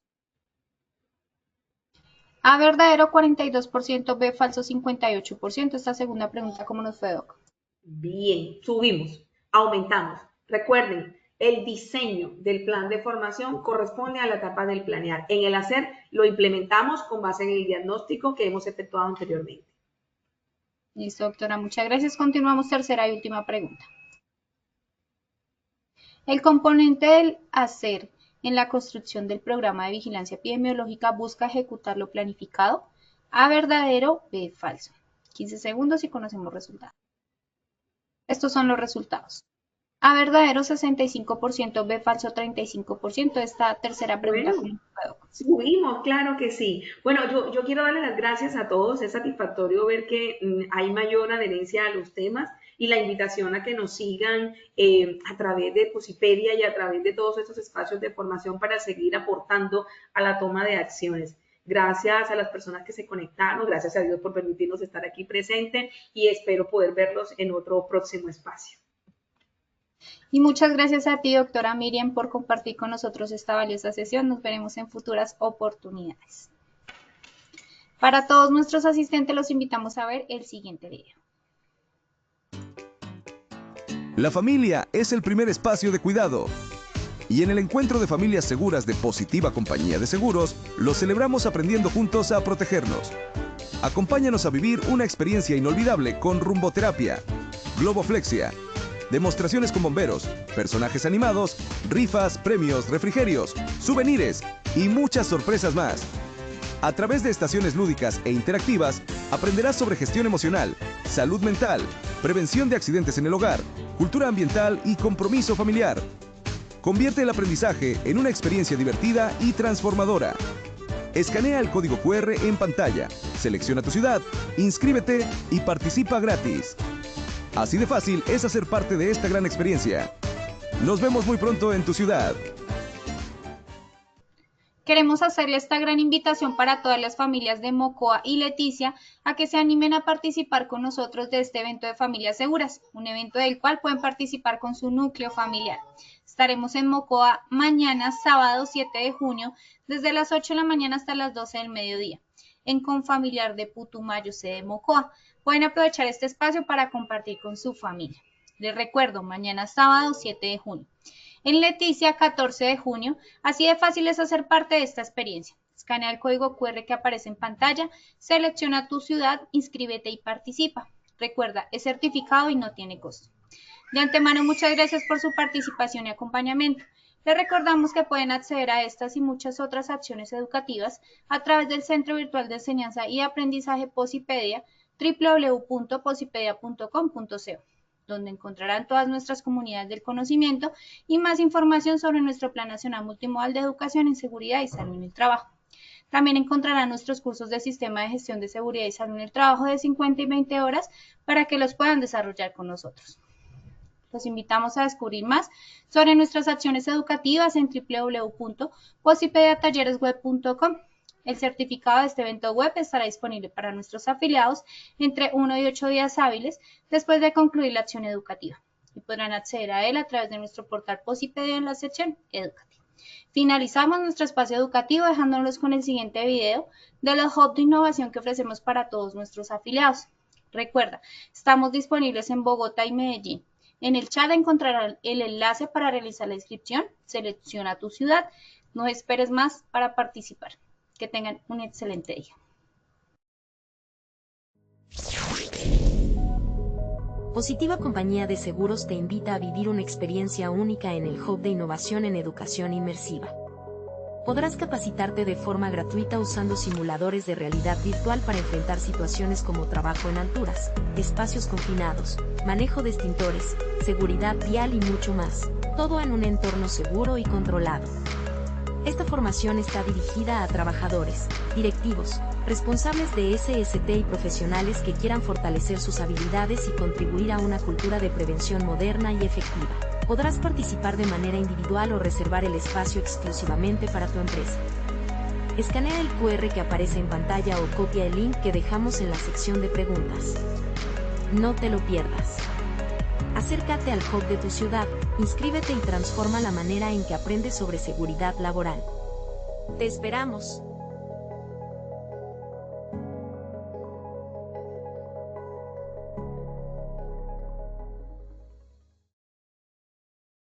A, verdadero, 42%, B, falso, 58%. Esta segunda pregunta, ¿cómo nos fue, doc? Bien, subimos, aumentamos. Recuerden, el diseño del plan de formación corresponde a la etapa del planear. En el hacer lo implementamos con base en el diagnóstico que hemos efectuado anteriormente. Listo, doctora, muchas gracias. Continuamos, tercera y última pregunta. El componente del hacer en la construcción del programa de vigilancia epidemiológica busca ejecutar lo planificado. A, verdadero, B, falso. 15 segundos y conocemos resultados. Estos son los resultados. A, verdadero, 65%, B, falso, 35%. Esta tercera pregunta, Bueno, subimos, claro que sí. Bueno, yo quiero darle las gracias a todos. Es satisfactorio ver que hay mayor adherencia a los temas y la invitación a que nos sigan a través de Posipedia y a través de todos estos espacios de formación para seguir aportando a la toma de acciones. Gracias a las personas que se conectaron, gracias a Dios por permitirnos estar aquí presente y espero poder verlos en otro próximo espacio. Y muchas gracias a ti, doctora Miriam, por compartir con nosotros esta valiosa sesión. Nos veremos en futuras oportunidades. Para todos nuestros asistentes, los invitamos a ver el siguiente video. La familia es el primer espacio de cuidado. Y en el encuentro de familias seguras de Positiva Compañía de Seguros, lo celebramos aprendiendo juntos a protegernos. Acompáñanos a vivir una experiencia inolvidable con rumboterapia, globoflexia, demostraciones con bomberos, personajes animados, rifas, premios, refrigerios, souvenirs y muchas sorpresas más. A través de estaciones lúdicas e interactivas, aprenderás sobre gestión emocional, salud mental, prevención de accidentes en el hogar, cultura ambiental y compromiso familiar. Convierte el aprendizaje en una experiencia divertida y transformadora. Escanea el código QR en pantalla, selecciona tu ciudad, inscríbete y participa gratis. Así de fácil es hacer parte de esta gran experiencia. Nos vemos muy pronto en tu ciudad. Queremos hacerle esta gran invitación para todas las familias de Mocoa y Leticia a que se animen a participar con nosotros de este evento de Familias Seguras, un evento del cual pueden participar con su núcleo familiar. Estaremos en Mocoa mañana, sábado 7 de junio, desde las 8 de la mañana hasta las 12 del mediodía, en Confamiliar de Putumayo, sede Mocoa. Pueden aprovechar este espacio para compartir con su familia. Les recuerdo, mañana sábado 7 de junio. En Leticia, 14 de junio, así de fácil es hacer parte de esta experiencia. Escanea el código QR que aparece en pantalla, selecciona tu ciudad, inscríbete y participa. Recuerda, es certificado y no tiene costo. De antemano, muchas gracias por su participación y acompañamiento. Les recordamos que pueden acceder a estas y muchas otras acciones educativas a través del Centro Virtual de Enseñanza y Aprendizaje Posipedia, www.posipedia.com.co, donde encontrarán todas nuestras comunidades del conocimiento y más información sobre nuestro Plan Nacional Multimodal de Educación en Seguridad y Salud en el Trabajo. También encontrarán nuestros cursos de Sistema de Gestión de Seguridad y Salud en el Trabajo de 50 y 20 horas para que los puedan desarrollar con nosotros. Los invitamos a descubrir más sobre nuestras acciones educativas en www.posipediatalleresweb.com. El certificado de este evento web estará disponible para nuestros afiliados entre 1 y 8 días hábiles después de concluir la acción educativa y podrán acceder a él a través de nuestro portal Posipedia en la sección educativa. Finalizamos nuestro espacio educativo dejándolos con el siguiente video de los hubs de innovación que ofrecemos para todos nuestros afiliados. Recuerda, estamos disponibles en Bogotá y Medellín. En el chat encontrarán el enlace para realizar la inscripción. Selecciona tu ciudad. No esperes más para participar. Que tengan un excelente día. Positiva Compañía de Seguros te invita a vivir una experiencia única en el Hub de Innovación en Educación Inmersiva. Podrás capacitarte de forma gratuita usando simuladores de realidad virtual para enfrentar situaciones como trabajo en alturas, espacios confinados, manejo de extintores, seguridad vial y mucho más, todo en un entorno seguro y controlado. Esta formación está dirigida a trabajadores, directivos, responsables de SST y profesionales que quieran fortalecer sus habilidades y contribuir a una cultura de prevención moderna y efectiva. Podrás participar de manera individual o reservar el espacio exclusivamente para tu empresa. Escanea el QR que aparece en pantalla o copia el link que dejamos en la sección de preguntas. No te lo pierdas. Acércate al hub de tu ciudad, inscríbete y transforma la manera en que aprendes sobre seguridad laboral. ¡Te esperamos!